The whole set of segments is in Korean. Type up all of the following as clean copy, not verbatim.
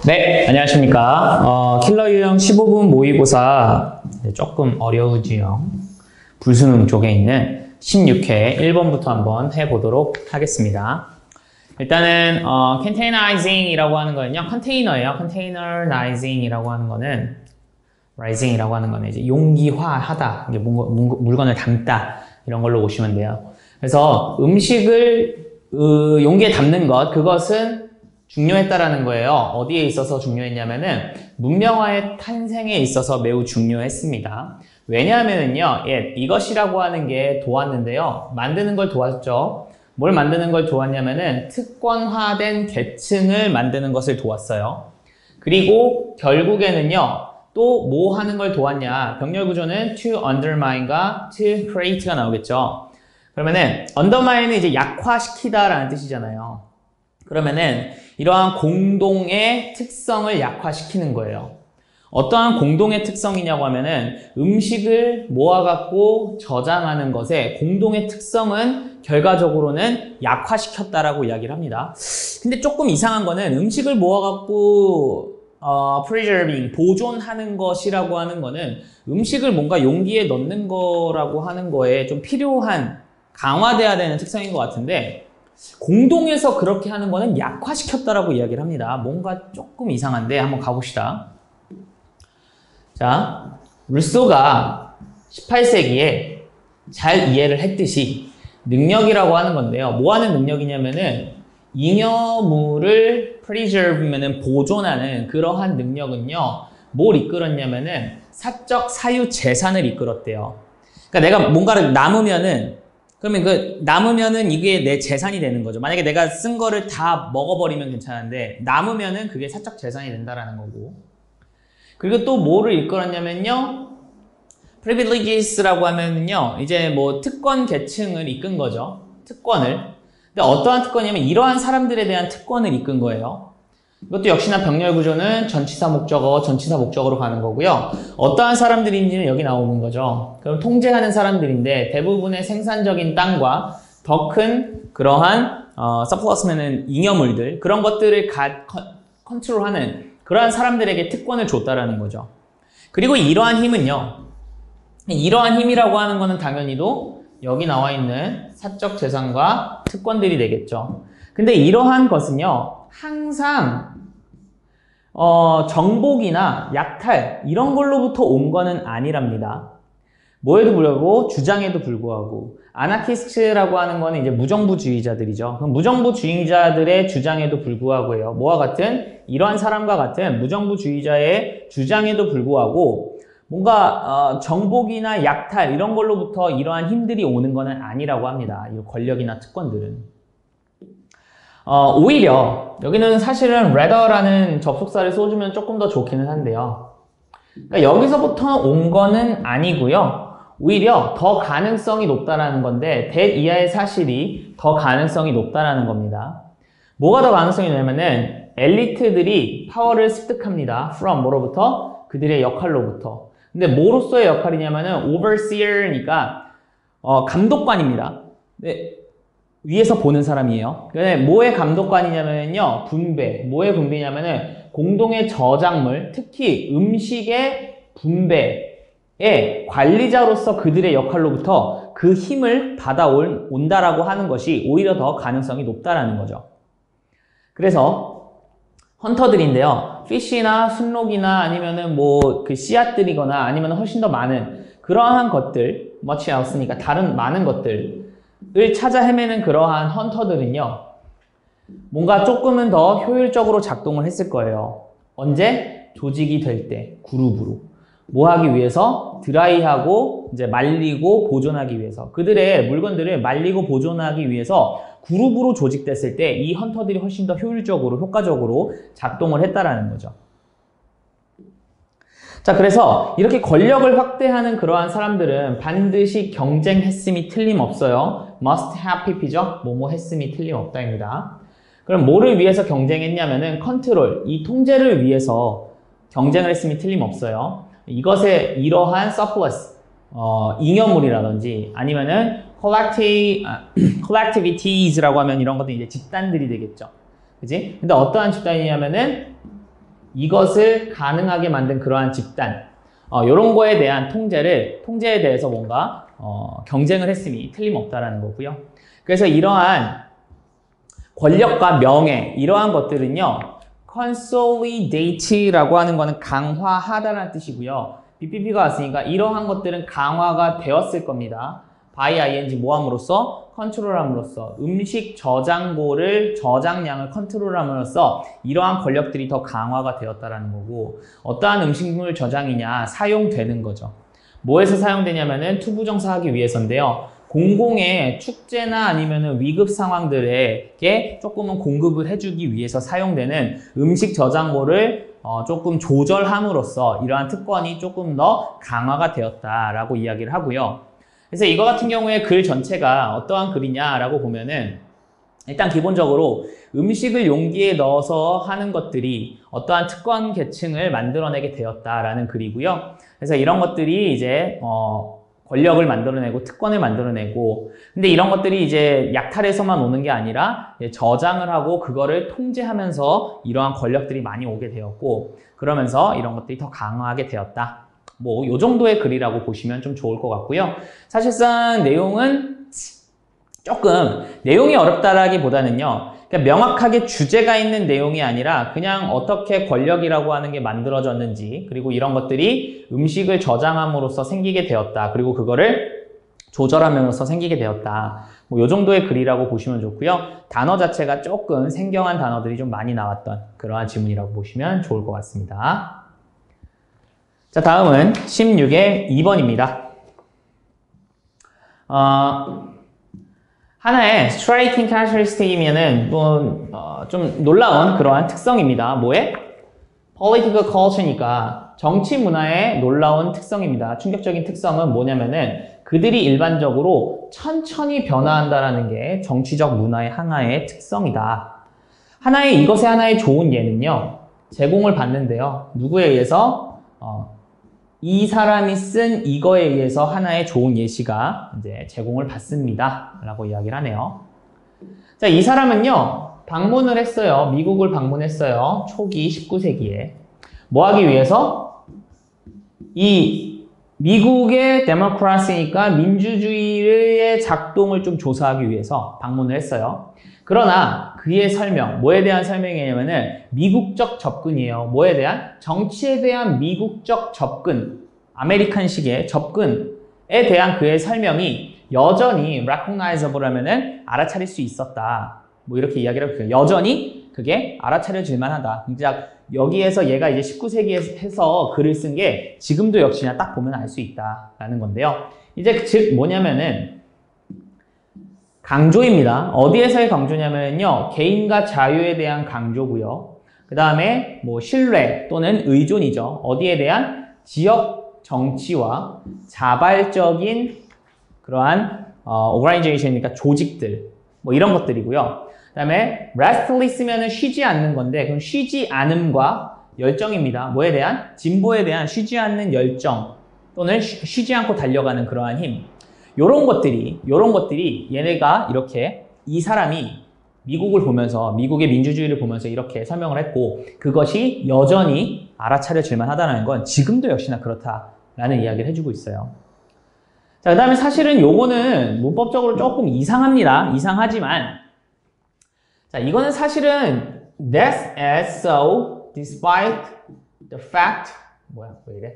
네, 안녕하십니까. 킬러 유형 15분 모의고사 조금 어려우지요. 불수능 쪽에 있는 16회 1번부터 한번 해보도록 하겠습니다. 일단은 containerizing이라고 하는 거는요, 컨테이너예요. containerizing이라고 하는 거는 rising이라고 하는 거는 이제 용기화하다, 이게 물건을 담다 이런 걸로 보시면 돼요. 그래서 음식을 용기에 담는 것, 그것은 중요했다라는 거예요. 어디에 있어서 중요했냐면은 문명화의 탄생에 있어서 매우 중요했습니다. 왜냐하면은요, 이것이라고 하는 게 도왔는데요. 만드는 걸 도왔죠. 뭘 만드는 걸 도왔냐면은 특권화된 계층을 만드는 것을 도왔어요. 그리고 결국에는요, 또 뭐 하는 걸 도왔냐? 병렬 구조는 to undermine과 to create가 나오겠죠. 그러면은 undermine은 이제 약화시키다라는 뜻이잖아요. 그러면은 이러한 공동의 특성을 약화시키는 거예요. 어떠한 공동의 특성이냐고 하면은 음식을 모아갖고 저장하는 것의 공동의 특성은 결과적으로는 약화시켰다라고 이야기를 합니다. 근데 조금 이상한 거는 음식을 모아갖고 preserving, 보존하는 것이라고 하는 거는 음식을 뭔가 용기에 넣는 거라고 하는 거에 좀 필요한 강화돼야 되는 특성인 것 같은데 공동에서 그렇게 하는 거는 약화시켰다라고 이야기를 합니다. 뭔가 조금 이상한데 한번 가봅시다. 자, 루소가 18세기에 잘 이해를 했듯이 능력이라고 하는 건데요. 뭐 하는 능력이냐면은 잉여물을 preserve면은 보존하는 그러한 능력은요. 뭘 이끌었냐면은 사적 사유 재산을 이끌었대요. 그러니까 내가 뭔가를 남으면은 그러면 남으면은 이게 내 재산이 되는 거죠. 만약에 내가 쓴 거를 다 먹어버리면 괜찮은데 남으면은 그게 사적 재산이 된다라는 거고. 그리고 또 뭐를 이끌었냐면요. privileges라고 하면은요. 이제 뭐 특권 계층을 이끈 거죠. 특권을. 근데 어떠한 특권이냐면 이러한 사람들에 대한 특권을 이끈 거예요. 이것도 역시나 병렬 구조는 전치사 목적어, 전치사 목적어로 가는 거고요. 어떠한 사람들인지는 여기 나오는 거죠. 그럼 통제하는 사람들인데 대부분의 생산적인 땅과 더 큰 그러한 서플러스면은 잉여물들 그런 것들을 컨트롤하는 그러한 사람들에게 특권을 줬다라는 거죠. 그리고 이러한 힘은요. 이러한 힘이라고 하는 거는 당연히도 여기 나와 있는 사적 재산과 특권들이 되겠죠. 근데 이러한 것은요. 항상 정복이나 약탈 이런 걸로부터 온 거는 아니랍니다. 뭐에도 불구하고 주장에도 불구하고 아나키스트라고 하는 거는 이제 무정부주의자들이죠. 그럼 무정부주의자들의 주장에도 불구하고요. 뭐와 같은 이러한 사람과 같은 무정부주의자의 주장에도 불구하고 뭔가 정복이나 약탈 이런 걸로부터 이러한 힘들이 오는 거는 아니라고 합니다. 이 권력이나 특권들은. 오히려 여기는 사실은 rather라는 접속사를 써주면 조금 더 좋기는 한데요. 그러니까 여기서부터 온 거는 아니고요. 오히려 더 가능성이 높다라는 건데 that 이하의 사실이 더 가능성이 높다라는 겁니다. 뭐가 더 가능성이 높냐면은 엘리트들이 파워를 습득합니다. from 뭐로부터? 그들의 역할로부터. 근데 뭐로서의 역할이냐면은 overseer니까 감독관입니다. 네. 위에서 보는 사람이에요. 뭐의 감독관이냐면요, 분배. 뭐의 분배냐면은 공동의 저작물, 특히 음식의 분배의 관리자로서 그들의 역할로부터 그 힘을 받아온다라고 하는 것이 오히려 더 가능성이 높다라는 거죠. 그래서 헌터들인데요, 피쉬나 순록이나 아니면은 뭐 그 씨앗들이거나 아니면 훨씬 더 많은 그러한 것들, much else니까 다른 많은 것들. 을 찾아 헤매는 그러한 헌터들은요. 뭔가 조금은 더 효율적으로 작동을 했을 거예요. 언제? 조직이 될 때, 그룹으로. 뭐 하기 위해서? 드라이하고 이제 말리고 보존하기 위해서. 그들의 물건들을 말리고 보존하기 위해서 그룹으로 조직됐을 때 이 헌터들이 훨씬 더 효율적으로, 효과적으로 작동을 했다라는 거죠. 자, 그래서 이렇게 권력을 확대하는 그러한 사람들은 반드시 경쟁했음이 틀림없어요. must have pp죠. 뭐뭐 했음이 틀림없다입니다. 그럼 뭐를 위해서 경쟁했냐면은 컨트롤, 이 통제를 위해서 경쟁을 했음이 틀림없어요. 이것에 이러한 surplus, 잉여물이라든지 아니면은 collectivities라고 하면 이런 것도 이제 집단들이 되겠죠. 그지? 근데 어떠한 집단이냐면은 이것을 가능하게 만든 그러한 집단, 이런 거에 대한 통제에 대해서 뭔가 경쟁을 했으니 틀림없다라는 거고요. 그래서 이러한 권력과 명예, 이러한 것들은요, consolidate라고 하는 거는 강화하다라는 뜻이고요. BPP가 왔으니까 이러한 것들은 강화가 되었을 겁니다. by ing 뭐함으로써? 컨트롤함으로써. 음식 저장량을 컨트롤함으로써 이러한 권력들이 더 강화가 되었다라는 거고, 어떠한 음식물 저장이냐? 사용되는 거죠. 뭐에서 사용되냐면은 투부정사하기 위해서인데요. 공공의 축제나 아니면은 위급 상황들에게 조금은 공급을 해주기 위해서 사용되는 음식 저장고를 조금 조절함으로써 이러한 특권이 조금 더 강화가 되었다라고 이야기를 하고요. 그래서 이거 같은 경우에 글 전체가 어떠한 글이냐라고 보면은 일단 기본적으로 음식을 용기에 넣어서 하는 것들이 어떠한 특권 계층을 만들어내게 되었다라는 글이고요. 그래서 이런 것들이 이제 권력을 만들어내고 특권을 만들어내고, 근데 이런 것들이 이제 약탈에서만 오는 게 아니라 저장을 하고 그거를 통제하면서 이러한 권력들이 많이 오게 되었고, 그러면서 이런 것들이 더 강화하게 되었다. 뭐 요 정도의 글이라고 보시면 좀 좋을 것 같고요. 사실상 내용은 조금 내용이 어렵다라기보다는요, 그러니까 명확하게 주제가 있는 내용이 아니라 그냥 어떻게 권력이라고 하는 게 만들어졌는지, 그리고 이런 것들이 음식을 저장함으로써 생기게 되었다, 그리고 그거를 조절하면서 생기게 되었다, 뭐 요 정도의 글이라고 보시면 좋고요. 단어 자체가 조금 생경한 단어들이 좀 많이 나왔던 그러한 지문이라고 보시면 좋을 것 같습니다. 자, 다음은 16의 2번입니다. 하나의 striking characteristic이면은 좀 놀라운 그러한 특성입니다. 뭐에? political culture니까 정치 문화의 놀라운 특성입니다. 충격적인 특성은 뭐냐면은 그들이 일반적으로 천천히 변화한다라는 게 정치적 문화의 하나의 특성이다. 이것의 하나의 좋은 예는요, 제공을 받는데요. 누구에 의해서? 이 사람이 쓴 이거에 의해서 하나의 좋은 예시가 이제 제공을 받습니다. 라고 이야기를 하네요. 자, 이 사람은요, 방문을 했어요. 미국을 방문했어요. 초기 19세기에. 뭐 하기 위해서? 이 미국의 데모크라시니까 민주주의의 작동을 좀 조사하기 위해서 방문을 했어요. 그러나 그의 설명, 뭐에 대한 설명이냐면은 미국적 접근이에요. 뭐에 대한? 정치에 대한 미국적 접근, 아메리칸식의 접근에 대한 그의 설명이 여전히 recognizable 하면은 알아차릴 수 있었다. 뭐 이렇게 이야기를 해요. 여전히 그게 알아차려질 만하다. 진짜 여기에서 얘가 이제 19세기에 해서 글을 쓴 게 지금도 역시나 딱 보면 알 수 있다라는 건데요. 이제 즉 뭐냐면은 강조입니다. 어디에서의 강조냐면요, 개인과 자유에 대한 강조고요. 그 다음에 뭐 신뢰 또는 의존이죠. 어디에 대한? 지역 정치와 자발적인 그러한 organization이니까 조직들, 뭐 이런 것들이고요. 그 다음에 restlessly 쓰면은 쉬지 않는 건데, 그럼 쉬지 않음과 열정입니다. 뭐에 대한? 진보에 대한 쉬지 않는 열정 또는 쉬지 않고 달려가는 그러한 힘. 요런 것들이 얘네가 이렇게 이 사람이 미국을 보면서, 미국의 민주주의를 보면서 이렇게 설명을 했고, 그것이 여전히 알아차려질 만하다는 건 지금도 역시나 그렇다라는 이야기를 해주고 있어요. 자, 그 다음에 사실은 요거는 문법적으로 조금 이상합니다. 이상하지만, 자, 이거는 사실은 that's as so despite the fact, 왜 이래?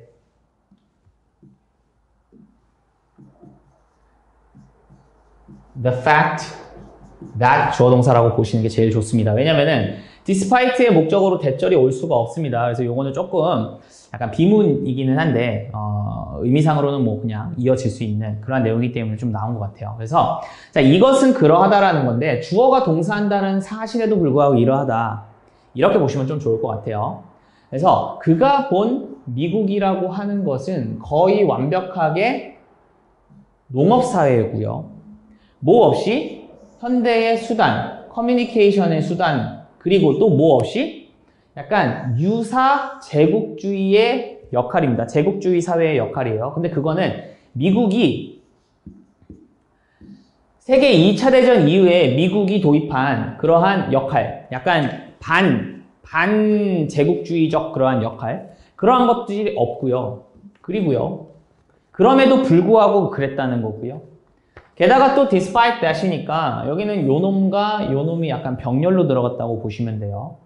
the fact that 주어 동사라고 보시는 게 제일 좋습니다. 왜냐면은 despite의 목적으로 대절이 올 수가 없습니다. 그래서 요거는 조금 약간 비문이기는 한데 의미상으로는 뭐 그냥 이어질 수 있는 그런 내용이기 때문에 좀 나온 것 같아요. 그래서 자, 이것은 그러하다라는 건데 주어가 동사한다는 사실에도 불구하고 이러하다, 이렇게 보시면 좀 좋을 것 같아요. 그래서 그가 본 미국이라고 하는 것은 거의 완벽하게 농업사회이고요. 뭐 없이 현대의 수단, 커뮤니케이션의 수단, 그리고 또 뭐 없이 약간 유사 제국주의의 역할입니다. 제국주의 사회의 역할이에요. 근데 그거는 미국이 세계 2차 대전 이후에 미국이 도입한 그러한 역할, 약간 반제국주의적 그러한 역할, 그러한 것들이 없고요. 그리고요. 그럼에도 불구하고 그랬다는 거고요. 게다가 또 despite that이니까 여기는 요놈과 요놈이 약간 병렬로 들어갔다고 보시면 돼요.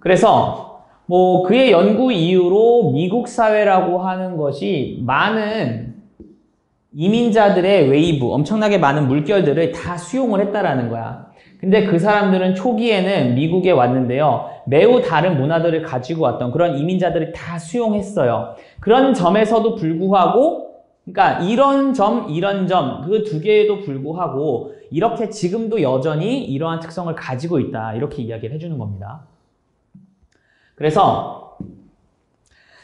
그래서 뭐 그의 연구 이후로 미국 사회라고 하는 것이 많은 이민자들의 웨이브, 엄청나게 많은 물결들을 다 수용을 했다라는 거야. 근데 그 사람들은 초기에는 미국에 왔는데요. 매우 다른 문화들을 가지고 왔던 그런 이민자들을 다 수용했어요. 그런 점에서도 불구하고, 그러니까 이런 점, 그 두 개에도 불구하고 이렇게 지금도 여전히 이러한 특성을 가지고 있다. 이렇게 이야기를 해주는 겁니다. 그래서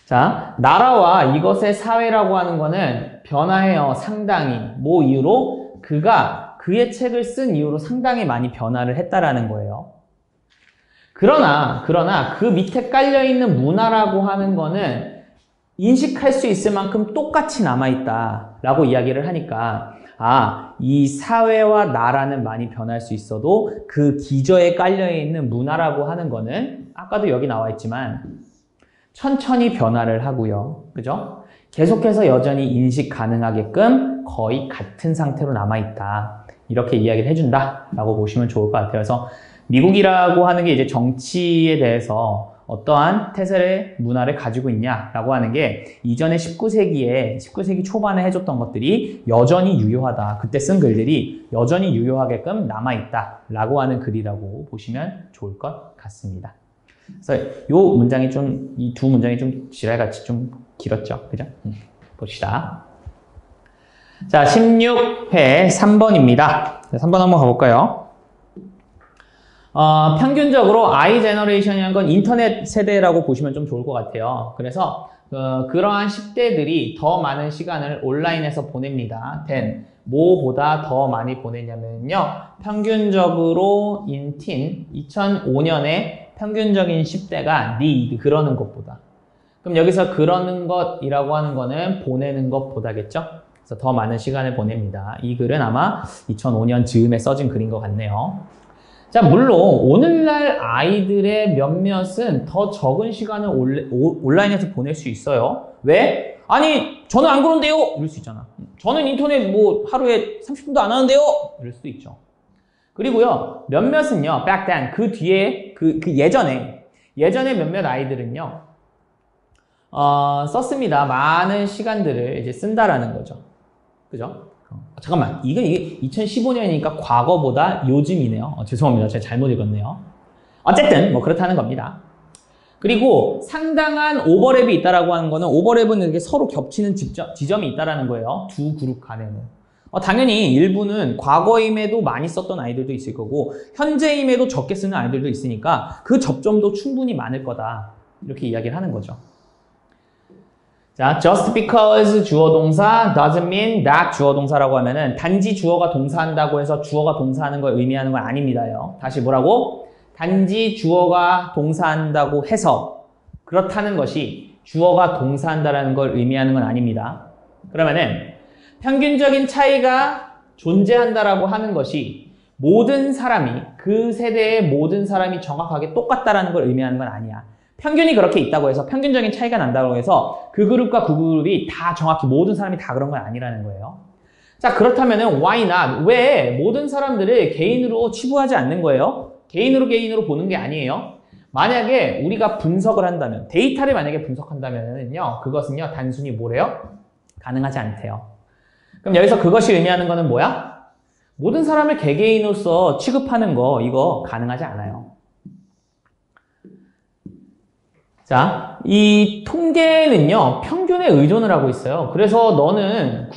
자, 나라와 이것의 사회라고 하는 거는 변화해요. 상당히. 뭐 이유로? 그가 그의 책을 쓴 이후로 상당히 많이 변화를 했다라는 거예요. 그러나 그 밑에 깔려있는 문화라고 하는 거는 인식할 수 있을 만큼 똑같이 남아있다라고 이야기를 하니까 이 사회와 나라는 많이 변할 수 있어도 그 기저에 깔려있는 문화라고 하는 거는 아까도 여기 나와 있지만 천천히 변화를 하고요. 그죠? 계속해서 여전히 인식 가능하게끔 거의 같은 상태로 남아있다. 이렇게 이야기를 해준다라고 보시면 좋을 것 같아요. 그래서 미국이라고 하는 게 이제 정치에 대해서 어떠한 태세의 문화를 가지고 있냐라고 하는 게 이전에 19세기 초반에 해줬던 것들이 여전히 유효하다. 그때 쓴 글들이 여전히 유효하게끔 남아있다라고 하는 글이라고 보시면 좋을 것 같습니다. 그래서 요 문장이 좀, 이 두 문장이 좀 지랄같이 좀 길었죠. 그죠? 봅시다. 자, 16회 3번입니다. 3번 한번 가볼까요? 평균적으로 I 제너레이션이라는 건 인터넷 세대라고 보시면 좀 좋을 것 같아요. 그래서 그러한 10대들이 더 많은 시간을 온라인에서 보냅니다. 뭐보다 더 많이 보내냐면요. 평균적으로 인틴 2005년에 평균적인 10대가 need 그러는 것보다. 그럼 여기서 그러는 것이라고 하는 거는 보내는 것보다겠죠? 그래서 더 많은 시간을 보냅니다. 이 글은 아마 2005년 즈음에 써진 글인 것 같네요. 자, 물론 오늘날 아이들의 몇몇은 더 적은 시간을 온라인에서 보낼 수 있어요. 왜? 아니, 저는 안 그런데요? 이럴 수 있잖아. 저는 인터넷 뭐 하루에 30분도 안 하는데요? 이럴 수도 있죠. 그리고요, 몇몇은요, back then, 그 뒤에, 예전에 몇몇 아이들은요, 썼습니다. 많은 시간들을 이제 쓴다라는 거죠. 그죠? 잠깐만, 이게 2015년이니까 과거보다 요즘이네요. 죄송합니다. 제가 잘못 읽었네요. 어쨌든, 뭐 그렇다는 겁니다. 그리고 상당한 오버랩이 있다라고 하는 거는 오버랩은 이렇게 서로 겹치는 지점이 있다라는 거예요. 두 그룹 간에는. 당연히 일부는 과거임에도 많이 썼던 아이들도 있을 거고 현재임에도 적게 쓰는 아이들도 있으니까 그 접점도 충분히 많을 거다. 이렇게 이야기를 하는 거죠. 자, just because 주어 동사 doesn't mean that 주어 동사라고 하면은 단지 주어가 동사한다고 해서 주어가 동사하는 걸 의미하는 건 아닙니다요. 다시 뭐라고? 단지 주어가 동사한다고 해서 그렇다는 것이 주어가 동사한다라는 걸 의미하는 건 아닙니다. 그러면은 평균적인 차이가 존재한다라고 하는 것이 모든 사람이, 그 세대의 모든 사람이 정확하게 똑같다라는 걸 의미하는 건 아니야. 평균이 그렇게 있다고 해서 평균적인 차이가 난다고 해서 그 그룹과 그 그룹이 다 정확히 모든 사람이 다 그런 건 아니라는 거예요. 자, 그렇다면은 why not? 왜 모든 사람들을 개인으로 치부하지 않는 거예요? 개인으로 보는 게 아니에요. 만약에 우리가 분석을 한다면, 데이터를 만약에 분석한다면요, 그것은요, 단순히 뭐래요? 가능하지 않대요. 그럼 여기서 그것이 의미하는 거는 뭐야? 모든 사람을 개개인으로서 취급하는 거, 이거 가능하지 않아요. 자, 이 통계는요, 평균에 의존을 하고 있어요. 그래서 너는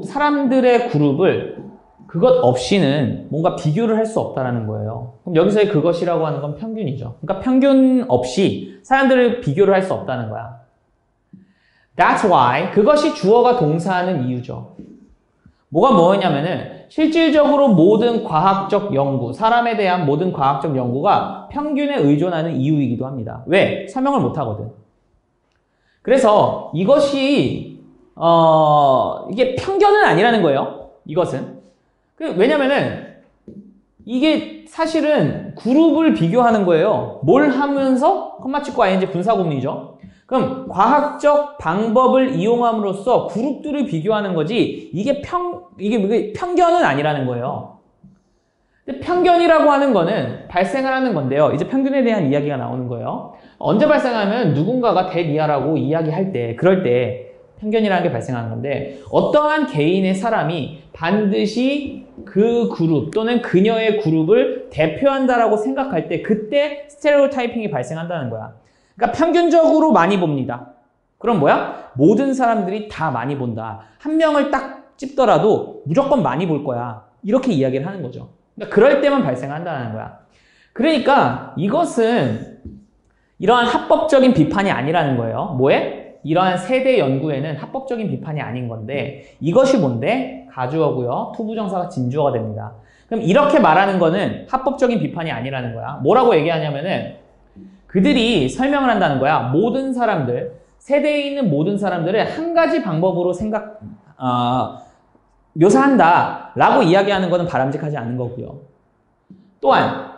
사람들의 그룹을 그것 없이는 뭔가 비교를 할 수 없다는 거예요. 그럼 여기서의 그것이라고 하는 건 평균이죠. 그러니까 평균 없이 사람들을 비교를 할 수 없다는 거야. That's why 그것이 주어가 동사하는 이유죠. 뭐냐면은 실질적으로 모든 과학적 연구, 사람에 대한 모든 과학적 연구가 평균에 의존하는 이유이기도 합니다. 왜? 설명을 못 하거든. 그래서 이것이 이게 편견은 아니라는 거예요. 이것은. 왜냐면은 이게 사실은 그룹을 비교하는 거예요. 뭘 하면서? 컴마 찍고 ing 분사구문이죠. 그럼 과학적 방법을 이용함으로써 그룹들을 비교하는 거지 이게 편견은 아니라는 거예요. 근데 편견이라고 하는 거는 발생을 하는 건데요. 이제 편견에 대한 이야기가 나오는 거예요. 언제 발생하면 누군가가 대미아라고 이야기할 때, 그럴 때 편견이라는 게 발생하는 건데 어떠한 개인의 사람이 반드시 그 그룹 또는 그녀의 그룹을 대표한다라고 생각할 때 그때 스테레오타이핑이 발생한다는 거야. 그러니까 평균적으로 많이 봅니다. 그럼 뭐야? 모든 사람들이 다 많이 본다. 한 명을 딱 찝더라도 무조건 많이 볼 거야. 이렇게 이야기를 하는 거죠. 그러니까 그럴 때만 발생한다는 거야. 그러니까 이것은 이러한 합법적인 비판이 아니라는 거예요. 뭐에? 이러한 세대 연구에는 합법적인 비판이 아닌 건데 이것이 뭔데? 가주어고요. 투부정사가 진주어가 됩니다. 그럼 이렇게 말하는 거는 합법적인 비판이 아니라는 거야. 뭐라고 얘기하냐면은 그들이 설명을 한다는 거야. 모든 사람들, 세대에 있는 모든 사람들을 한 가지 방법으로 묘사한다 라고 이야기하는 것은 바람직하지 않은 거고요. 또한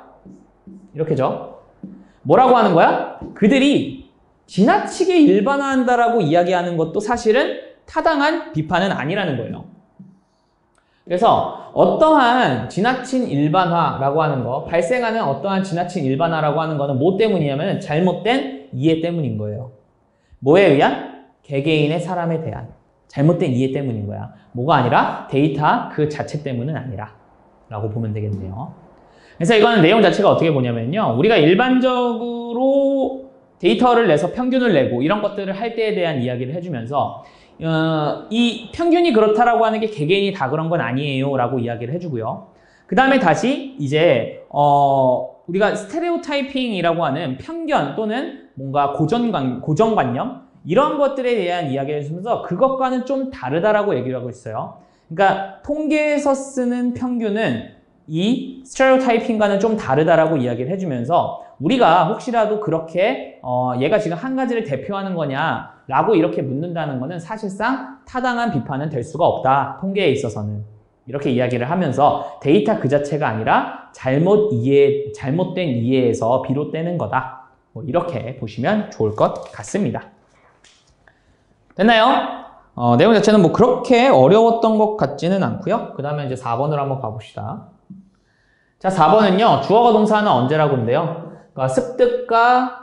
이렇게죠. 뭐라고 하는 거야? 그들이 지나치게 일반화한다라고 이야기하는 것도 사실은 타당한 비판은 아니라는 거예요. 그래서 어떠한 지나친 일반화라고 하는 거, 발생하는 어떠한 지나친 일반화라고 하는 거는 뭐 때문이냐면 잘못된 이해 때문인 거예요. 뭐에 의한? 개개인의 사람에 대한 잘못된 이해 때문인 거야. 뭐가 아니라 데이터 그 자체 때문은 아니라 라고 보면 되겠네요. 그래서 이거는 내용 자체가 어떻게 보냐면요. 우리가 일반적으로 데이터를 내서 평균을 내고 이런 것들을 할 때에 대한 이야기를 해주면서 이 평균이 그렇다라고 하는 게 개개인이 다 그런 건 아니에요 라고 이야기를 해주고요. 그 다음에 다시 이제 우리가 스테레오타이핑이라고 하는 편견 또는 뭔가 고정관념 이런 것들에 대한 이야기를 해주면서 그것과는 좀 다르다라고 얘기를 하고 있어요. 그러니까 통계에서 쓰는 평균은 이 스테레오타이핑과는 좀 다르다라고 이야기를 해주면서 우리가 혹시라도 그렇게 얘가 지금 한 가지를 대표하는 거냐라고 이렇게 묻는다는 거는 사실상 타당한 비판은 될 수가 없다. 통계에 있어서는. 이렇게 이야기를 하면서 데이터 그 자체가 아니라 잘못된 이해에서 비롯되는 거다. 뭐 이렇게 보시면 좋을 것 같습니다. 됐나요? 내용 자체는 뭐 그렇게 어려웠던 것 같지는 않고요. 그 다음에 이제 4번으로 한번 가봅시다. 자, 4번은요. 주어가 동사는 언제라고 하는데요. 그러니까 습득과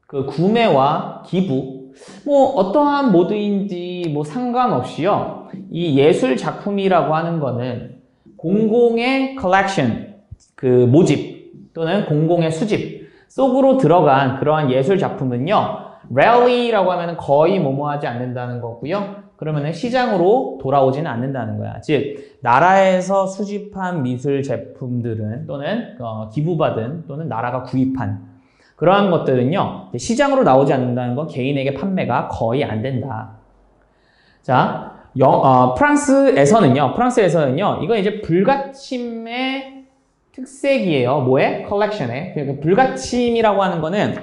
그 구매와 기부 뭐 어떠한 모드인지 뭐 상관없이요. 이 예술 작품이라고 하는 거는 공공의 컬렉션, 그 모집 또는 공공의 수집 속으로 들어간 그러한 예술 작품은요. rarely라고 하면 거의 뭐뭐하지 않는다는 거고요. 그러면은 시장으로 돌아오지는 않는다는 거야. 즉 나라에서 수집한 미술 제품들은 또는 기부받은 또는 나라가 구입한 그러한 것들은요. 시장으로 나오지 않는다는 건 개인에게 판매가 거의 안 된다. 자, 프랑스에서는요. 이건 이제 불가침의 특색이에요. 뭐에? 컬렉션에. 그러니까 불가침이라고 하는 거는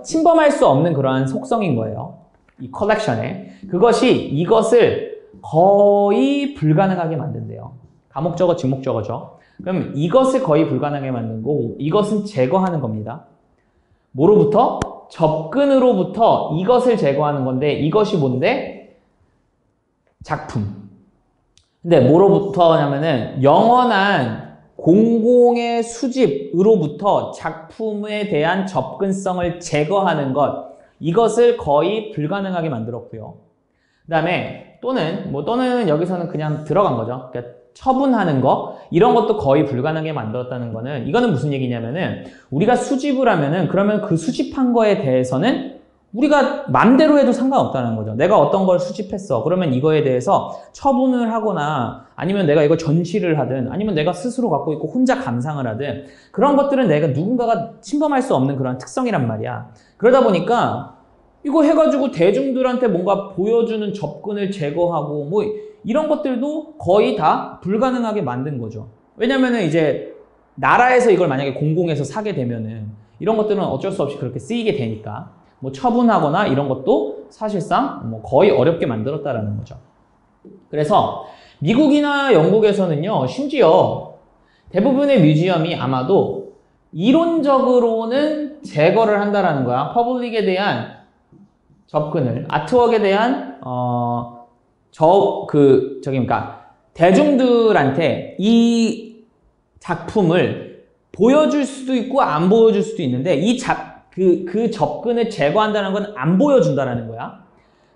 침범할 수 없는 그러한 속성인 거예요. 이 컬렉션에. 그것이 이것을 거의 불가능하게 만든대요. 가목적어, 직목적어죠. 그럼 이것을 거의 불가능하게 만든 거고 이것은 제거하는 겁니다. 뭐로부터? 접근으로부터 이것을 제거하는 건데 이것이 뭔데? 작품. 근데 뭐로부터냐면은 영원한 공공의 수집으로부터 작품에 대한 접근성을 제거하는 것 이것을 거의 불가능하게 만들었고요. 그 다음에 또는 여기서는 그냥 들어간 거죠. 그러니까 처분하는 거 이런 것도 거의 불가능하게 만들었다는 거는 이거는 무슨 얘기냐면은 우리가 수집을 하면은 그러면 그 수집한 거에 대해서는 우리가 맘대로 해도 상관없다는 거죠. 내가 어떤 걸 수집했어. 그러면 이거에 대해서 처분을 하거나 아니면 내가 이걸 전시를 하든 아니면 내가 스스로 갖고 있고 혼자 감상을 하든 그런 것들은 내가 누군가가 침범할 수 없는 그런 특성이란 말이야. 그러다 보니까 이거 해가지고 대중들한테 뭔가 보여주는 접근을 제거하고 뭐 이런 것들도 거의 다 불가능하게 만든 거죠. 왜냐면은 이제 나라에서 이걸 만약에 공공에서 사게 되면은 이런 것들은 어쩔 수 없이 그렇게 쓰이게 되니까 뭐 처분하거나 이런 것도 사실상 뭐 거의 어렵게 만들었다라는 거죠. 그래서 미국이나 영국에서는요, 심지어 대부분의 뮤지엄이 아마도 이론적으로는 제거를 한다라는 거야. 퍼블릭에 대한 접근을, 아트웍에 대한 그러니까 대중들한테 이 작품을 보여줄 수도 있고 안 보여줄 수도 있는데 그 접근을 제거한다는 건 안 보여준다라는 거야.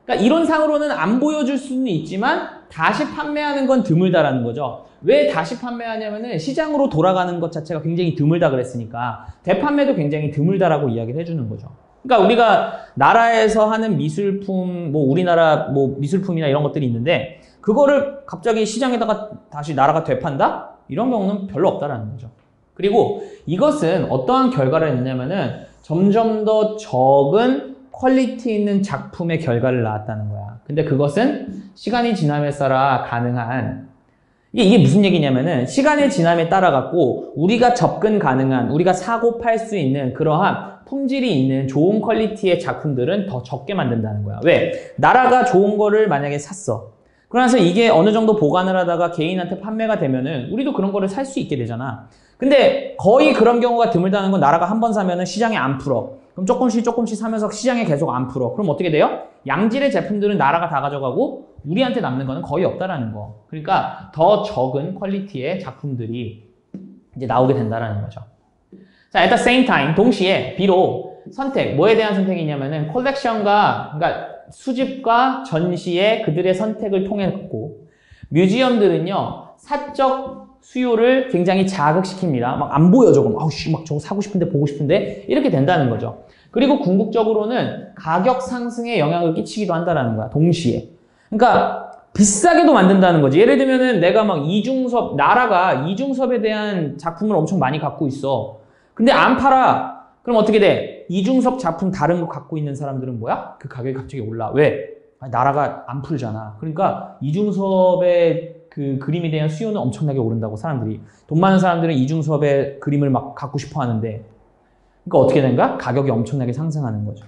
그러니까 이론상으로는 안 보여줄 수는 있지만 다시 판매하는 건 드물다라는 거죠. 왜 다시 판매하냐면은 시장으로 돌아가는 것 자체가 굉장히 드물다 그랬으니까 되판매도 굉장히 드물다라고 이야기를 해주는 거죠. 그러니까 우리가 나라에서 하는 미술품, 뭐 우리나라 뭐 미술품이나 이런 것들이 있는데 그거를 갑자기 시장에다가 다시 나라가 되판다? 이런 경우는 별로 없다라는 거죠. 그리고 이것은 어떠한 결과를 냈냐면은 점점 더 적은 퀄리티 있는 작품의 결과를 낳았다는 거야. 근데 그것은 시간이 지남에 따라 가능한, 이게 무슨 얘기냐면은 시간의 지남에 따라 갖고 우리가 접근 가능한, 우리가 사고 팔 수 있는 그러한 품질이 있는 좋은 퀄리티의 작품들은 더 적게 만든다는 거야. 왜? 나라가 좋은 거를 만약에 샀어. 그러면서 이게 어느 정도 보관을 하다가 개인한테 판매가 되면은 우리도 그런 거를 살 수 있게 되잖아. 근데 거의 그런 경우가 드물다는 건 나라가 한 번 사면은 시장에 안 풀어. 그럼 조금씩 사면서 시장에 계속 안 풀어. 그럼 어떻게 돼요? 양질의 제품들은 나라가 다 가져가고 우리한테 남는 거는 거의 없다라는 거. 그러니까 더 적은 퀄리티의 작품들이 이제 나오게 된다라는 거죠. 자, at the same time, 동시에 비록 선택, 뭐에 대한 선택이냐면은 컬렉션과, 그러니까 수집과 전시의 그들의 선택을 통했고, 뮤지엄들은요 사적 수요를 굉장히 자극시킵니다. 막 안 보여줘. 그럼 아우씨 막 저거 사고 싶은데 보고 싶은데 이렇게 된다는 거죠. 그리고 궁극적으로는 가격 상승에 영향을 끼치기도 한다는 거야. 동시에. 그러니까 비싸게도 만든다는 거지. 예를 들면은 내가 막 나라가 이중섭에 대한 작품을 엄청 많이 갖고 있어. 근데 안 팔아. 그럼 어떻게 돼? 이중섭 작품 다른 거 갖고 있는 사람들은 뭐야? 그 가격이 갑자기 올라. 왜? 나라가 안 풀잖아. 그러니까 이중섭의 그 그림에 대한 수요는 엄청나게 오른다고 사람들이. 돈 많은 사람들은 이중섭의 그림을 막 갖고 싶어 하는데, 그러니까 어떻게 된가? 가격이 엄청나게 상승하는 거죠.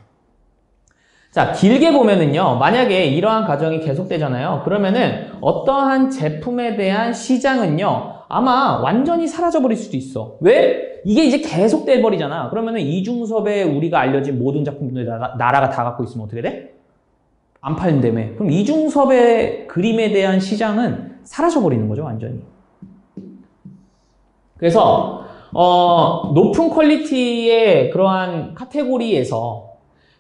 자, 길게 보면은요, 만약에 이러한 과정이 계속되잖아요. 그러면은 어떠한 제품에 대한 시장은요, 아마 완전히 사라져버릴 수도 있어. 왜? 이게 이제 계속돼 버리잖아. 그러면은 이중섭의 우리가 알려진 모든 작품들 나라가 다 갖고 있으면 어떻게 돼? 안 팔린다며. 그럼 이중섭의 그림에 대한 시장은 사라져버리는 거죠, 완전히. 그래서 높은 퀄리티의 그러한 카테고리에서,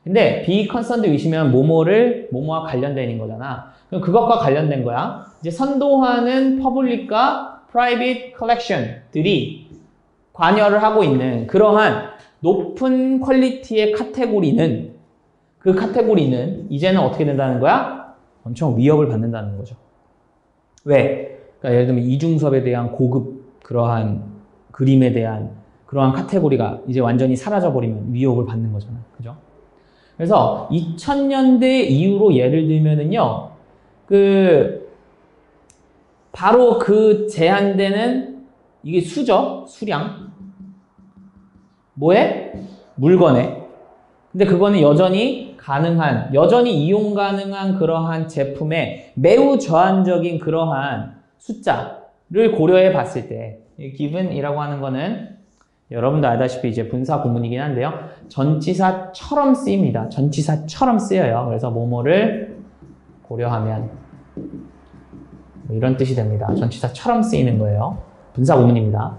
근데 be concerned with이면 뭐뭐와 관련된 거잖아. 그럼 그것과 관련된 거야. 이제 선도하는 퍼블릭과 프라이빗 컬렉션들이 관여를 하고 있는 그러한 높은 퀄리티의 카테고리는, 그 카테고리는 이제는 어떻게 된다는 거야? 엄청 위협을 받는다는 거죠. 왜? 그러니까 예를 들면 이중섭에 대한 고급 그러한 그림에 대한 그러한 카테고리가 이제 완전히 사라져버리면 위협을 받는 거잖아. 그죠? 그래서 2000년대 이후로 예를 들면은요, 바로 그 제한되는 이게 수량. 뭐에? 물건에. 근데 그거는 여전히 이용 가능한 그러한 제품의 매우 저한적인 그러한 숫자를 고려해 봤을 때, given이라고 하는 거는 여러분도 알다시피 이제 분사 구문이긴 한데요. 전치사처럼 쓰입니다. 전치사처럼 쓰여요. 그래서 뭐뭐를 고려하면 뭐 이런 뜻이 됩니다. 전치사처럼 쓰이는 거예요. 분사 구문입니다.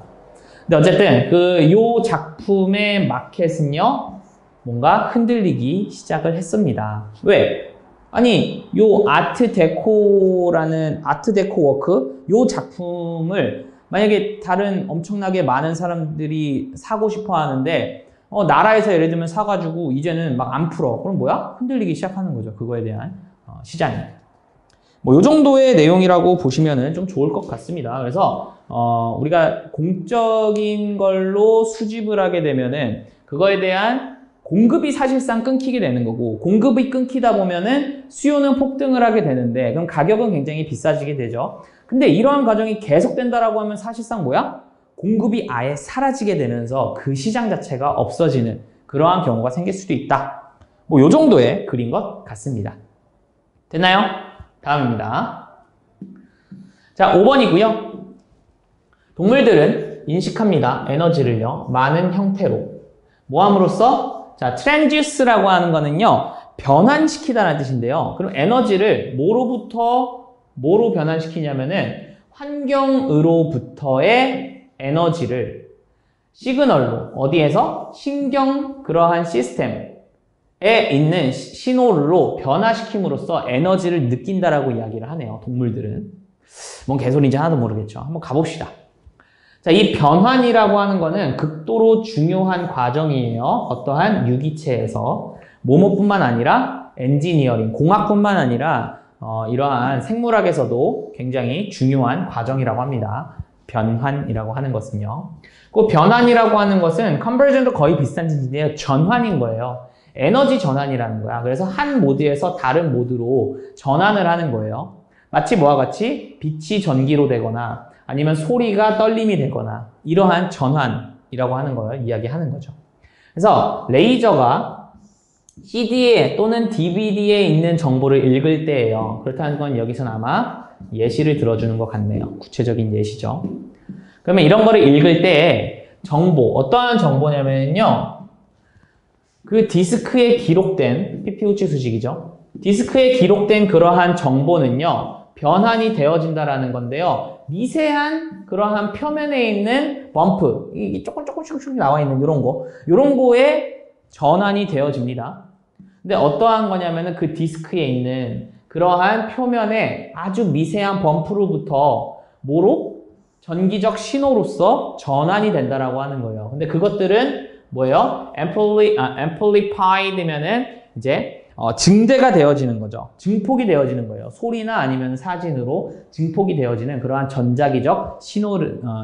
근데 어쨌든 요 작품의 마켓은요, 뭔가 흔들리기 시작을 했습니다. 왜? 아니, 요 아트 데코 워크, 요 작품을 만약에 다른 엄청나게 많은 사람들이 사고 싶어 하는데, 나라에서 예를 들면 사가지고 이제는 막 안 풀어. 그럼 뭐야? 흔들리기 시작하는 거죠. 그거에 대한 시장이. 뭐, 요 정도의 내용이라고 보시면은 좀 좋을 것 같습니다. 그래서, 우리가 공적인 걸로 수집을 하게 되면은 그거에 대한 공급이 사실상 끊기게 되는 거고, 공급이 끊기다 보면은 수요는 폭등을 하게 되는데, 그럼 가격은 굉장히 비싸지게 되죠. 근데 이러한 과정이 계속된다라고 하면 사실상 뭐야? 공급이 아예 사라지게 되면서 그 시장 자체가 없어지는 그러한 경우가 생길 수도 있다. 뭐 요 정도의 글인 것 같습니다. 됐나요? 다음입니다. 자, 5번이고요. 동물들은 인식합니다. 에너지를요. 많은 형태로. 뭐 함으로써? 자, 트랜듀스라고 하는 거는요. 변환시키다라는 뜻인데요. 그럼 에너지를 뭐로 변환시키냐면은 환경으로부터의 에너지를 시그널로 어디에서? 신경 그러한 시스템에 있는 신호로 변화시킴으로써 에너지를 느낀다라고 이야기를 하네요. 동물들은. 뭔 개소리인지 하나도 모르겠죠. 한번 가봅시다. 자, 이 변환이라고 하는 거는 극도로 중요한 과정이에요. 어떠한 유기체에서. 뭐뭐뿐만 아니라 엔지니어링, 공학뿐만 아니라 이러한 생물학에서도 굉장히 중요한 과정이라고 합니다. 변환이라고 하는 것은요. 그 변환이라고 하는 것은 컨버전도 거의 비슷한 뜻인데요. 전환인 거예요. 에너지 전환이라는 거야. 그래서 한 모드에서 다른 모드로 전환을 하는 거예요. 마치 뭐와 같이 빛이 전기로 되거나 아니면 소리가 떨림이 되거나 이러한 전환이라고 하는 걸 이야기하는 거죠. 그래서 레이저가 CD에 또는 DVD에 있는 정보를 읽을 때예요. 그렇다는 건 여기서는 아마 예시를 들어주는 것 같네요. 구체적인 예시죠. 그러면 이런 거를 읽을 때 정보, 어떠한 정보냐면요. 그 디스크에 기록된, PP우치 수식이죠. 디스크에 기록된 그러한 정보는요. 변환이 되어진다라는 건데요. 미세한 그러한 표면에 있는 범프, 이게 조금씩 나와 있는 이런 거에 전환이 되어집니다. 근데 어떠한 거냐면은 그 디스크에 있는 그러한 표면에 아주 미세한 범프로부터 뭐로? 전기적 신호로서 전환이 된다라고 하는 거예요. 근데 그것들은 뭐예요? amplified면은 이제 증대가 되어지는 거죠. 증폭이 되어지는 거예요. 소리나 아니면 사진으로 증폭이 되어지는 그러한 전자기적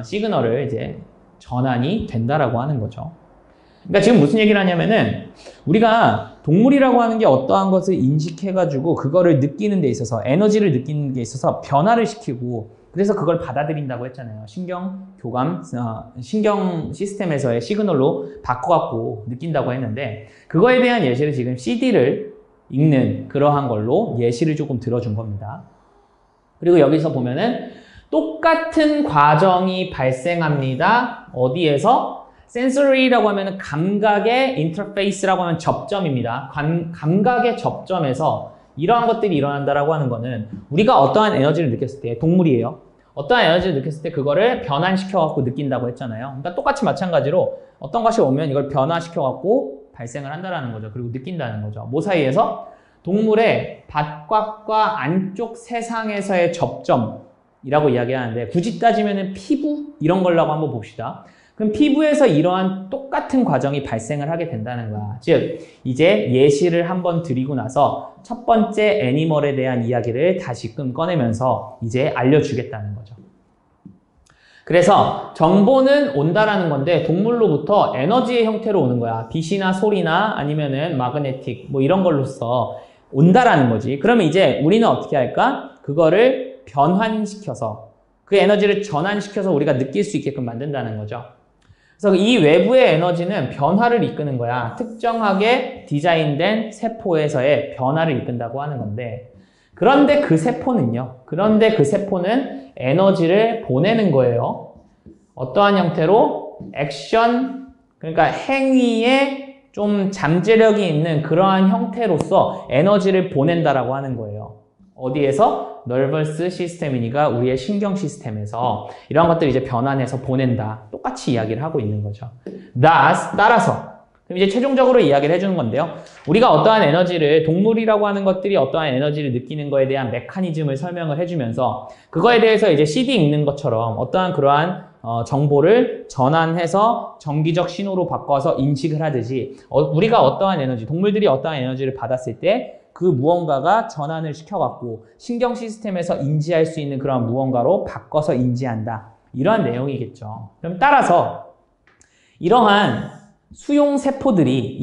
시그널을 이제 전환이 된다라고 하는 거죠. 그러니까 지금 무슨 얘기를 하냐면은 우리가 동물이라고 하는 게 어떠한 것을 인식해가지고 그거를 느끼는 데 있어서 에너지를 느끼는 데 있어서 변화를 시키고 그래서 그걸 받아들인다고 했잖아요. 신경 시스템에서의 시그널로 바꿔갖고 느낀다고 했는데 그거에 대한 예시를 지금 CD를 읽는 그러한 걸로 예시를 조금 들어준 겁니다. 그리고 여기서 보면은 똑같은 과정이 발생합니다. 어디에서? 센서리라고 하면은 감각의 인터페이스라고 하면 접점입니다. 감각의 접점에서 이러한 것들이 일어난다라고 하는 거는 우리가 어떠한 에너지를 느꼈을 때, 동물이에요. 어떠한 에너지를 느꼈을 때 그거를 변환시켜갖고 느낀다고 했잖아요. 그러니까 똑같이 마찬가지로 어떤 것이 오면 이걸 변화시켜갖고 발생을 한다라는 거죠. 그리고 느낀다는 거죠. 뭐 사이에서? 동물의 바깥과 안쪽 세상에서의 접점이라고 이야기하는데 굳이 따지면은 피부? 이런 걸라고 한번 봅시다. 그럼 피부에서 이러한 똑같은 과정이 발생을 하게 된다는 거야. 즉, 이제 예시를 한번 드리고 나서 첫 번째 애니멀에 대한 이야기를 다시금 꺼내면서 이제 알려주겠다는 거죠. 그래서 정보는 온다라는 건데 동물로부터 에너지의 형태로 오는 거야. 빛이나 소리나 아니면은 마그네틱 뭐 이런 걸로써 온다라는 거지. 그러면 이제 우리는 어떻게 할까? 그거를 변환시켜서 그 에너지를 전환시켜서 우리가 느낄 수 있게끔 만든다는 거죠. 그래서 이 외부의 에너지는 변화를 이끄는 거야. 특정하게 디자인된 세포에서의 변화를 이끈다고 하는 건데 그런데 그 세포는 에너지를 보내는 거예요. 어떠한 형태로? 액션, 그러니까 행위에 좀 잠재력이 있는 그러한 형태로서 에너지를 보낸다라고 하는 거예요. 어디에서? 너버스 시스템이니까 우리의 신경 시스템에서 이런 것들을 이제 변환해서 보낸다. 똑같이 이야기를 하고 있는 거죠. 따라서 그럼 이제 최종적으로 이야기를 해주는 건데요. 우리가 어떠한 에너지를 동물이라고 하는 것들이 어떠한 에너지를 느끼는 거에 대한 메커니즘을 설명을 해주면서 그거에 대해서 이제 CD 읽는 것처럼 어떠한 그러한 정보를 전환해서 전기적 신호로 바꿔서 인식을 하듯이 우리가 어떠한 에너지, 동물들이 어떠한 에너지를 받았을 때 그 무언가가 전환을 시켜갖고 신경 시스템에서 인지할 수 있는 그런 무언가로 바꿔서 인지한다. 이러한 내용이겠죠. 그럼 따라서 이러한 수용세포들이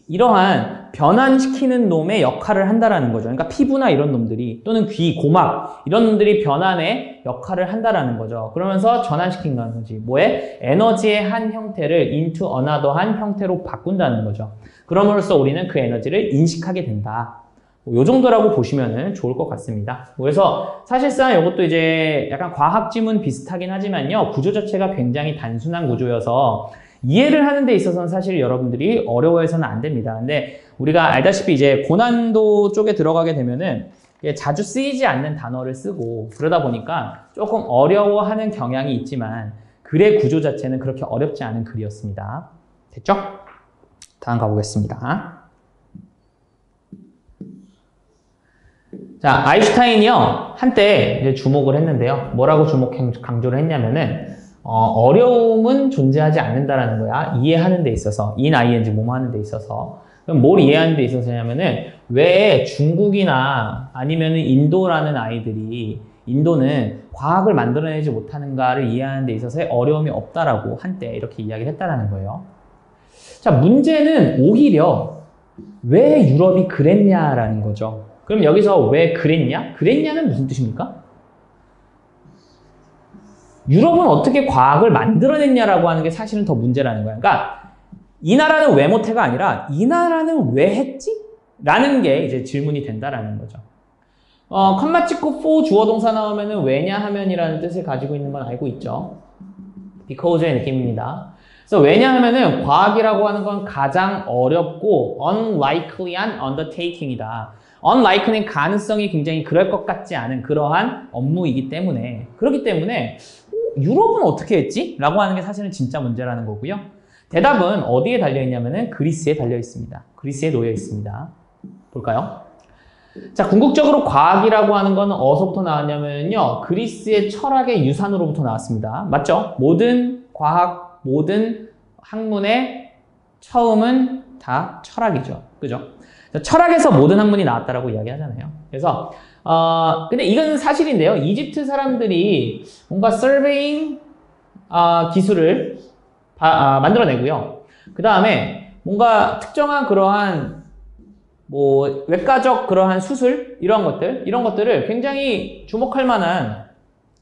이러한 변환시키는 놈의 역할을 한다라는 거죠. 그러니까 피부나 이런 놈들이 또는 귀, 고막 이런 놈들이 변환의 역할을 한다라는 거죠. 그러면서 전환시킨다는 거지. 뭐에? 에너지의 한 형태를 into another 한 형태로 바꾼다는 거죠. 그럼으로써 우리는 그 에너지를 인식하게 된다. 요 정도라고 보시면 좋을 것 같습니다. 그래서 사실상 이것도 이제 약간 과학 지문 비슷하긴 하지만요. 구조 자체가 굉장히 단순한 구조여서 이해를 하는 데 있어서는 사실 여러분들이 어려워해서는 안 됩니다. 근데 우리가 알다시피 이제 고난도 쪽에 들어가게 되면은 자주 쓰이지 않는 단어를 쓰고 그러다 보니까 조금 어려워하는 경향이 있지만 글의 구조 자체는 그렇게 어렵지 않은 글이었습니다. 됐죠? 다음 가보겠습니다. 자, 아인슈타인이요. 한때 이제 주목을 했는데요. 뭐라고 강조를 했냐면은 어려움은 존재하지 않는다라는 거야. 이해하는 데 있어서. ing 뭐뭐 하는 데 있어서. 그럼 뭘 이해하는 데 있어서냐면은 왜 중국이나 아니면은 인도라는 아이들이 인도는 과학을 만들어내지 못하는가를 이해하는 데 있어서의 어려움이 없다라고 한때 이렇게 이야기를 했다라는 거예요. 자, 문제는 오히려 왜 유럽이 그랬냐라는 거죠. 그럼 여기서 왜 그랬냐? 그랬냐는 무슨 뜻입니까? 유럽은 어떻게 과학을 만들어냈냐라고 하는 게 사실은 더 문제라는 거야. 그러니까 이 나라는 왜 못해가 아니라 이 나라는 왜 했지? 라는 게 이제 질문이 된다라는 거죠. 컴마 찍고 for 주어 동사 나오면은 왜냐하면이라는 뜻을 가지고 있는 건 알고 있죠. because의 느낌입니다. 그래서 왜냐하면은 과학이라고 하는 건 가장 어렵고 unlikely한 undertaking이다. unlikely는 가능성이 굉장히 그럴 것 같지 않은 그러한 업무이기 때문에 그렇기 때문에 유럽은 어떻게 했지? 라고 하는 게 사실은 진짜 문제라는 거고요. 대답은 어디에 달려있냐면은 그리스에 달려있습니다. 그리스에 놓여있습니다. 볼까요? 자, 궁극적으로 과학이라고 하는 건 어디서부터 나왔냐면요. 그리스의 철학의 유산으로부터 나왔습니다. 맞죠? 모든 과학, 모든 학문의 처음은 다 철학이죠. 그죠? 철학에서 모든 학문이 나왔다라고 이야기하잖아요. 그래서 근데 이건 사실인데요. 이집트 사람들이 뭔가 서베잉 기술을 만들어내고요. 그 다음에 뭔가 특정한 그러한 뭐 외과적 그러한 수술 이런 것들을 굉장히 주목할 만한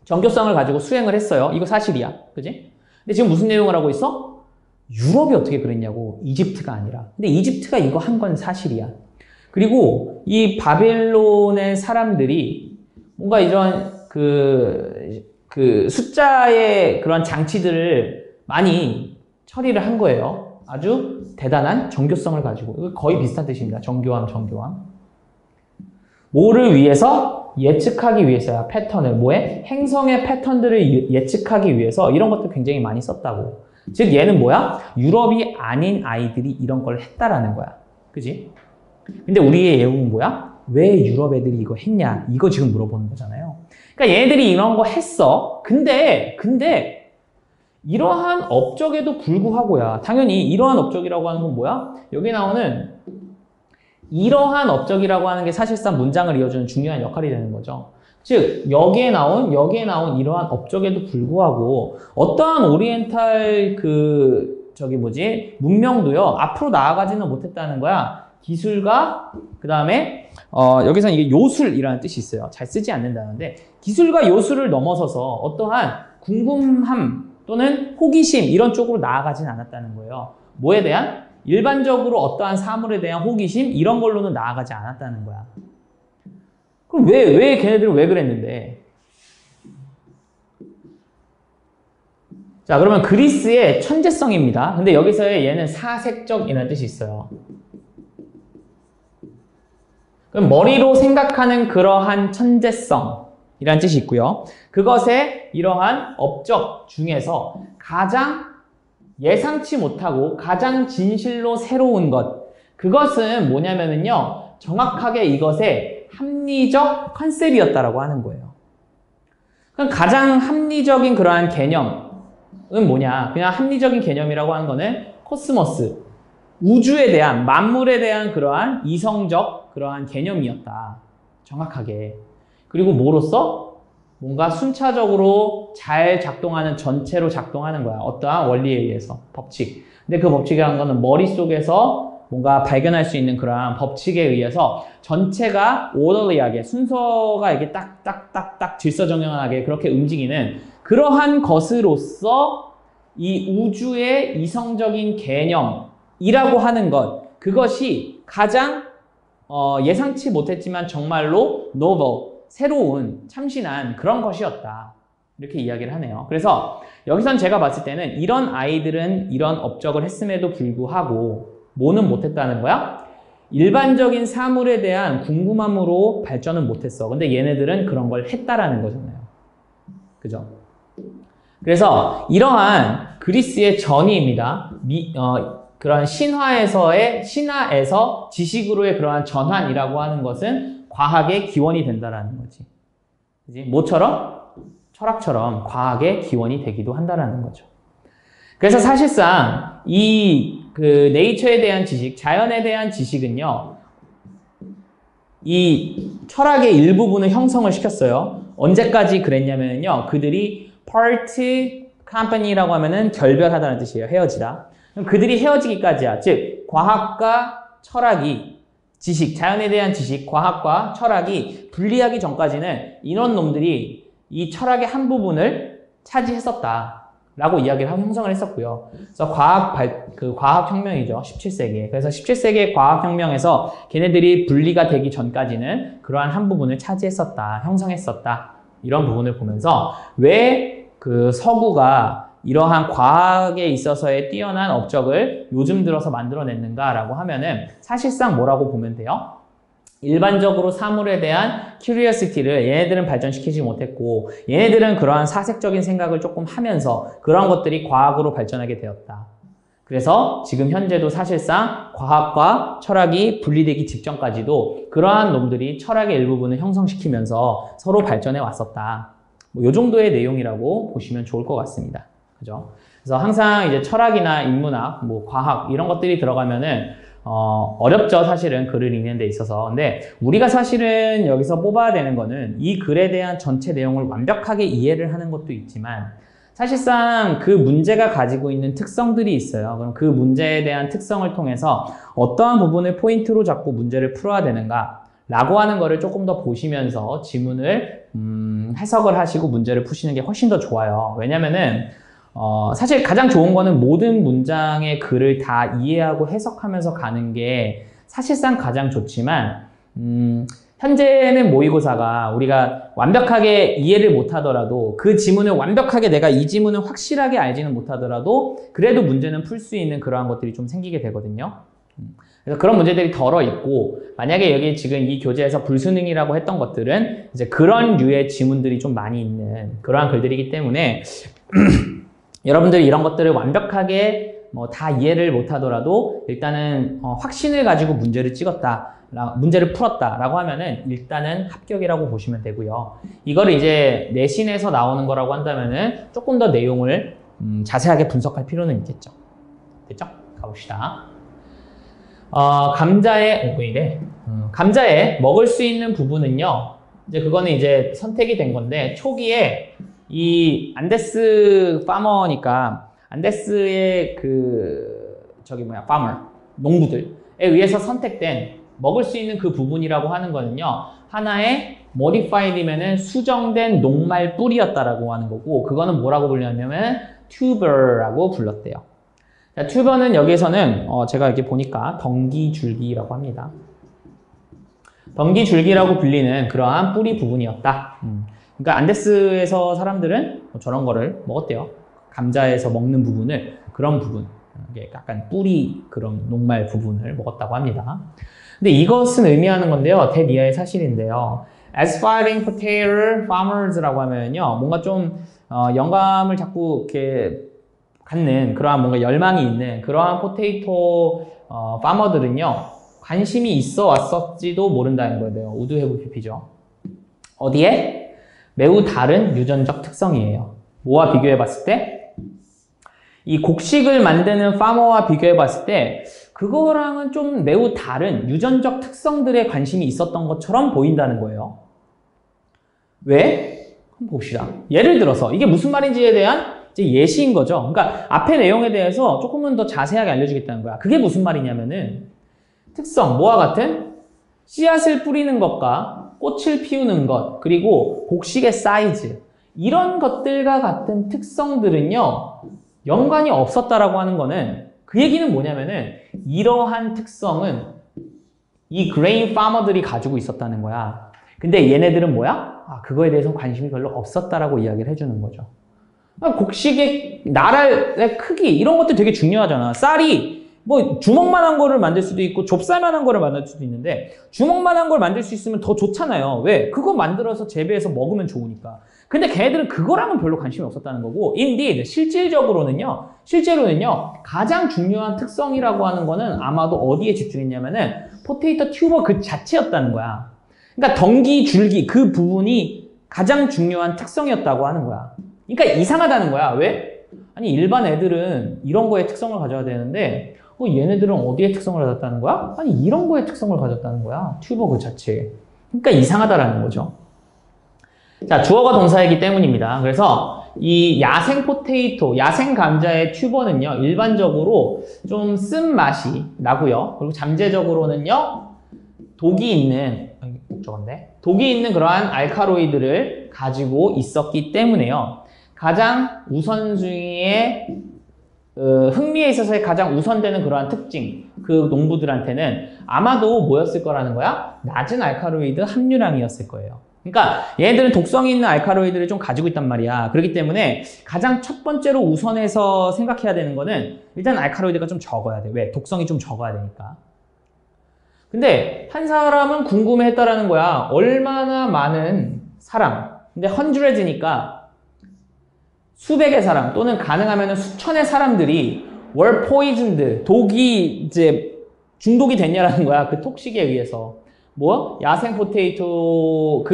정교성을 가지고 수행을 했어요. 이거 사실이야. 그지? 근데 지금 무슨 내용을 하고 있어? 유럽이 어떻게 그랬냐고. 이집트가 아니라. 근데 이집트가 이거 한 건 사실이야. 그리고 이 바벨론의 사람들이 뭔가 이런 그 숫자의 그런 장치들을 많이 처리를 한 거예요. 아주 대단한 정교성을 가지고. 이거 거의 비슷한 뜻입니다. 정교함. 뭐를 위해서? 예측하기 위해서야. 패턴을. 뭐에? 행성의 패턴들을 예측하기 위해서 이런 것들 굉장히 많이 썼다고. 즉 얘는 뭐야? 유럽이 아닌 아이들이 이런 걸 했다라는 거야. 그지? 근데 우리의 예우는 뭐야? 왜 유럽 애들이 이거 했냐? 이거 지금 물어보는 거잖아요. 그러니까 얘네들이 이런 거 했어. 근데 이러한 업적에도 불구하고야. 당연히 이러한 업적이라고 하는 건 뭐야? 여기 나오는 이러한 업적이라고 하는 게 사실상 문장을 이어주는 중요한 역할이 되는 거죠. 즉 여기에 나온 이러한 업적에도 불구하고 어떠한 오리엔탈 문명도요 앞으로 나아가지는 못했다는 거야. 기술과 그 다음에 여기서는 이게 요술이라는 뜻이 있어요. 잘 쓰지 않는다는데 기술과 요술을 넘어서서 어떠한 궁금함 또는 호기심 이런 쪽으로 나아가진 않았다는 거예요. 뭐에 대한? 일반적으로 어떠한 사물에 대한 호기심 이런 걸로는 나아가지 않았다는 거야. 그럼 왜 걔네들은 왜 그랬는데? 자, 그러면 그리스의 천재성입니다. 근데 여기서의 얘는 사색적이라는 뜻이 있어요. 그럼 머리로 생각하는 그러한 천재성이라는 뜻이 있고요. 그것의 이러한 업적 중에서 가장 예상치 못하고 가장 진실로 새로운 것. 그것은 뭐냐면은요. 정확하게 이것의 합리적 컨셉이었다라고 하는 거예요. 그럼 가장 합리적인 그러한 개념은 뭐냐? 그냥 합리적인 개념이라고 하는 거는 코스모스, 우주에 대한, 만물에 대한 그러한 이성적 그러한 개념이었다. 정확하게. 그리고 뭐로써? 뭔가 순차적으로 잘 작동하는 전체로 작동하는 거야. 어떠한 원리에 의해서. 법칙. 근데 그 법칙이라는 거는 머릿속에서 뭔가 발견할 수 있는 그러한 법칙에 의해서 전체가 오더리하게 순서가 이렇게 딱딱딱딱 질서정연하게 그렇게 움직이는 그러한 것으로서 이 우주의 이성적인 개념이라고 하는 것 그것이 가장 예상치 못했지만 정말로 novel, 새로운, 참신한 그런 것이었다. 이렇게 이야기를 하네요. 그래서 여기선 제가 봤을 때는 이런 아이들은 이런 업적을 했음에도 불구하고 뭐는 못했다는 거야? 일반적인 사물에 대한 궁금함으로 발전은 못했어. 근데 얘네들은 그런 걸 했다라는 거잖아요. 그죠? 그래서 이러한 그리스의 전이입니다. 그런 신화에서 지식으로의 그러한 전환이라고 하는 것은 과학의 기원이 된다라는 거지. 그지? 뭐처럼? 철학처럼 과학의 기원이 되기도 한다라는 거죠. 그래서 사실상 그 네이처에 대한 지식, 자연에 대한 지식은요, 이 철학의 일부분을 형성을 시켰어요. 언제까지 그랬냐면요, 그들이 part company라고 하면은 결별하다는 뜻이에요. 헤어지다. 그들이 헤어지기까지야. 즉, 과학과 철학이, 지식, 자연에 대한 지식, 과학과 철학이 분리하기 전까지는 이런 놈들이 이 철학의 한 부분을 차지했었다. 라고 이야기를 하고 형성을 했었고요. 그래서 과학혁명이죠. 17세기에. 그래서 17세기의 과학혁명에서 걔네들이 분리가 되기 전까지는 그러한 한 부분을 차지했었다. 형성했었다. 이런 부분을 보면서 왜 그 서구가 이러한 과학에 있어서의 뛰어난 업적을 요즘 들어서 만들어냈는가라고 하면은 사실상 뭐라고 보면 돼요? 일반적으로 사물에 대한 curiosity를 얘네들은 발전시키지 못했고 얘네들은 그러한 사색적인 생각을 조금 하면서 그런 것들이 과학으로 발전하게 되었다. 그래서 지금 현재도 사실상 과학과 철학이 분리되기 직전까지도 그러한 놈들이 철학의 일부분을 형성시키면서 서로 발전해 왔었다. 이 정도의 내용이라고 보시면 좋을 것 같습니다. 그죠? 그래서 항상 이제 철학이나 인문학, 과학 이런 것들이 들어가면은 어렵죠, 사실은 글을 읽는 데 있어서. 근데 우리가 사실은 여기서 뽑아야 되는 거는 이 글에 대한 전체 내용을 완벽하게 이해를 하는 것도 있지만 사실상 그 문제가 가지고 있는 특성들이 있어요. 그럼 그 문제에 대한 특성을 통해서 어떠한 부분을 포인트로 잡고 문제를 풀어야 되는가 라고 하는 거를 조금 더 보시면서 지문을 해석을 하시고 문제를 푸시는 게 훨씬 더 좋아요. 왜냐면은 사실 가장 좋은 거는 모든 문장의 글을 다 이해하고 해석하면서 가는 게 사실상 가장 좋지만 현재는 모의고사가 우리가 완벽하게 이해를 못하더라도 그 지문을 완벽하게 내가 이 지문을 확실하게 알지는 못하더라도 그래도 문제는 풀 수 있는 그러한 것들이 좀 생기게 되거든요. 그래서 그런 문제들이 덜어 있고 만약에 여기 지금 이 교재에서 불수능이라고 했던 것들은 이제 그런 류의 지문들이 좀 많이 있는 그러한 글들이기 때문에 여러분들이 이런 것들을 완벽하게 다 이해를 못하더라도 일단은 확신을 가지고 문제를 풀었다라고 하면은 일단은 합격이라고 보시면 되고요. 이거를 이제 내신에서 나오는 거라고 한다면은 조금 더 내용을 자세하게 분석할 필요는 있겠죠. 됐죠? 가봅시다. 감자에 먹을 수 있는 부분은요. 이제 그거는 이제 선택이 된 건데 초기에 이 안데스 파머니까 안데스의 파머 농부들에 의해서 선택된 먹을 수 있는 그 부분이라고 하는 거는요. 하나의 modified이면은 수정된 녹말 뿌리였다라고 하는 거고 그거는 뭐라고 불렸냐면 tuber라고 불렀대요. 자, 튜버는 여기에서는 제가 이렇게 보니까 덩기줄기라고 합니다. 덩기줄기라고 불리는 그러한 뿌리 부분이었다. 그러니까 안데스에서 사람들은 저런 거를 먹었대요. 감자에서 먹는 부분을 그런 부분, 약간 뿌리 그런 녹말 부분을 먹었다고 합니다. 근데 이것은 의미하는 건데요. 대니아의 사실인데요. Aspiring potato farmers라고 하면요, 뭔가 좀 영감을 자꾸 이렇게 갖는 그러한 뭔가 열망이 있는 그러한 포테이토 파머들은요 관심이 있어 왔었지도 모른다는 거예요. 우드 해브 PP죠. 어디에? 매우 다른 유전적 특성이에요. 뭐와 비교해 봤을 때? 이 곡식을 만드는 파머와 비교해 봤을 때 그거랑은 좀 매우 다른 유전적 특성들에 관심이 있었던 것처럼 보인다는 거예요. 왜? 한번 봅시다. 예를 들어서 이게 무슨 말인지에 대한 예시인 거죠. 그러니까 앞의 내용에 대해서 조금은 더 자세하게 알려주겠다는 거야. 그게 무슨 말이냐면은 특성, 뭐와 같은? 씨앗을 뿌리는 것과 꽃을 피우는 것, 그리고 곡식의 사이즈 이런 것들과 같은 특성들은요 연관이 없었다라고 하는 거는 그 얘기는 뭐냐면은 이러한 특성은 이 그레인 파머들이 가지고 있었다는 거야. 근데 얘네들은 뭐야? 그거에 대해서 관심이 별로 없었다라고 이야기를 해주는 거죠. 곡식의 나라의 크기 이런 것도 되게 중요하잖아. 쌀이 뭐 주먹만한 거를 만들 수도 있고 좁쌀만한 거를 만들 수도 있는데 주먹만한 걸 만들 수 있으면 더 좋잖아요. 왜? 그거 만들어서 재배해서 먹으면 좋으니까. 근데 걔네들은 그거랑은 별로 관심이 없었다는 거고 indeed 실제로는요 가장 중요한 특성이라고 하는 거는 아마도 어디에 집중했냐면은 포테이토 튜버 그 자체였다는 거야. 그러니까 덩기, 줄기 그 부분이 가장 중요한 특성이었다고 하는 거야. 그러니까 이상하다는 거야. 왜? 아니 일반 애들은 이런 거에 특성을 가져야 되는데 얘네들은 어디에 특성을 가졌다는 거야? 아니 이런 거에 특성을 가졌다는 거야. 튜버 그 자체에. 그러니까 이상하다라는 거죠. 자, 주어가 동사이기 때문입니다. 그래서 이 야생 포테이토, 야생 감자의 튜버는요, 일반적으로 좀 쓴맛이 나고요. 그리고 잠재적으로는요, 독이 있는 그러한 알카로이드를 가지고 있었기 때문에요. 가장 우선순위에 흥미에 있어서의 가장 우선되는 그러한 특징, 그 농부들한테는 아마도 뭐였을 거라는 거야? 낮은 알카로이드 함유량이었을 거예요. 그러니까 얘네들은 독성이 있는 알카로이드를 좀 가지고 있단 말이야. 그렇기 때문에 가장 첫 번째로 우선해서 생각해야 되는 거는 일단 알카로이드가 좀 적어야 돼. 왜? 독성이 좀 적어야 되니까. 근데 한 사람은 궁금해했다라는 거야. 얼마나 많은 사람, 근데 hundreds니까 수백의 사람 또는 가능하면 수천의 사람들이 were poisoned, 독이 이제 중독이 됐냐라는 거야. 그 톡식에 의해서. 뭐? 야생 포테이토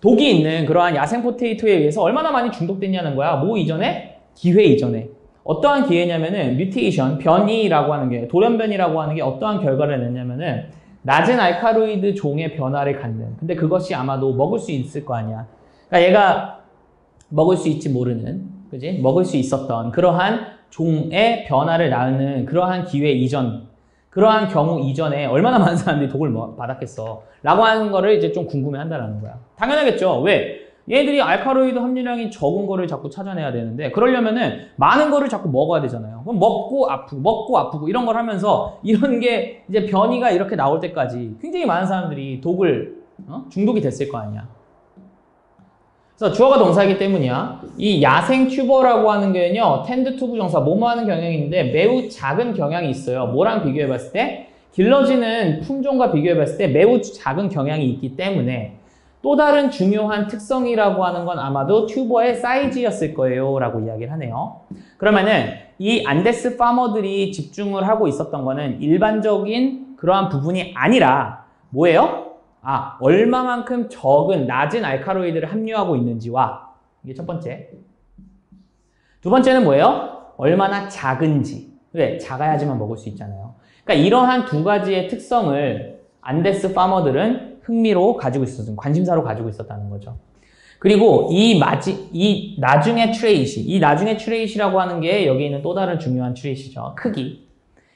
독이 있는 그러한 야생 포테이토에 의해서 얼마나 많이 중독됐냐는 거야. 뭐 이전에? 기회 이전에. 어떠한 기회냐면은 뮤테이션, 변이라고 하는 게, 돌연변이라고 하는 게 어떠한 결과를 냈냐면은 낮은 알카로이드 종의 변화를 갖는. 근데 그것이 아마도 먹을 수 있을 거 아니야. 그러니까 얘가 먹을 수 있지 모르는, 그지? 먹을 수 있었던 그러한 종의 변화를 낳는 그러한 기회 이전, 그러한 경우 이전에 얼마나 많은 사람들이 독을 받았겠어. 라고 하는 거를 이제 좀 궁금해 한다는 거야. 당연하겠죠. 왜? 얘들이 알카로이드 함유량이 적은 거를 자꾸 찾아내야 되는데, 그러려면은 많은 거를 자꾸 먹어야 되잖아요. 그럼 먹고 아프고 이런 걸 하면서 이런 게 이제 변이가 이렇게 나올 때까지 굉장히 많은 사람들이 독을 중독이 됐을 거 아니야. 그래서 주어가 동사이기 때문이야. 이 야생 튜버라고 하는 게는요, tend to 부정사, 뭐뭐 하는 경향이 있는데 매우 작은 경향이 있어요. 뭐랑 비교해 봤을 때? 길러지는 품종과 비교해 봤을 때 매우 작은 경향이 있기 때문에 또 다른 중요한 특성이라고 하는 건 아마도 튜버의 사이즈였을 거예요. 라고 이야기를 하네요. 그러면은 이 안데스 파머들이 집중을 하고 있었던 거는 일반적인 그러한 부분이 아니라 뭐예요? 얼마만큼 적은, 낮은 알카로이드를 함유하고 있는지와, 이게 첫 번째. 두 번째는 뭐예요? 얼마나 작은지. 왜? 작아야지만 먹을 수 있잖아요. 그러니까 이러한 두 가지의 특성을 안데스 파머들은 흥미로 가지고 있었던, 관심사로 가지고 있었다는 거죠. 그리고 이 나중의 트레이시라고 하는 게 여기 있는 또 다른 중요한 트레이시죠. 크기.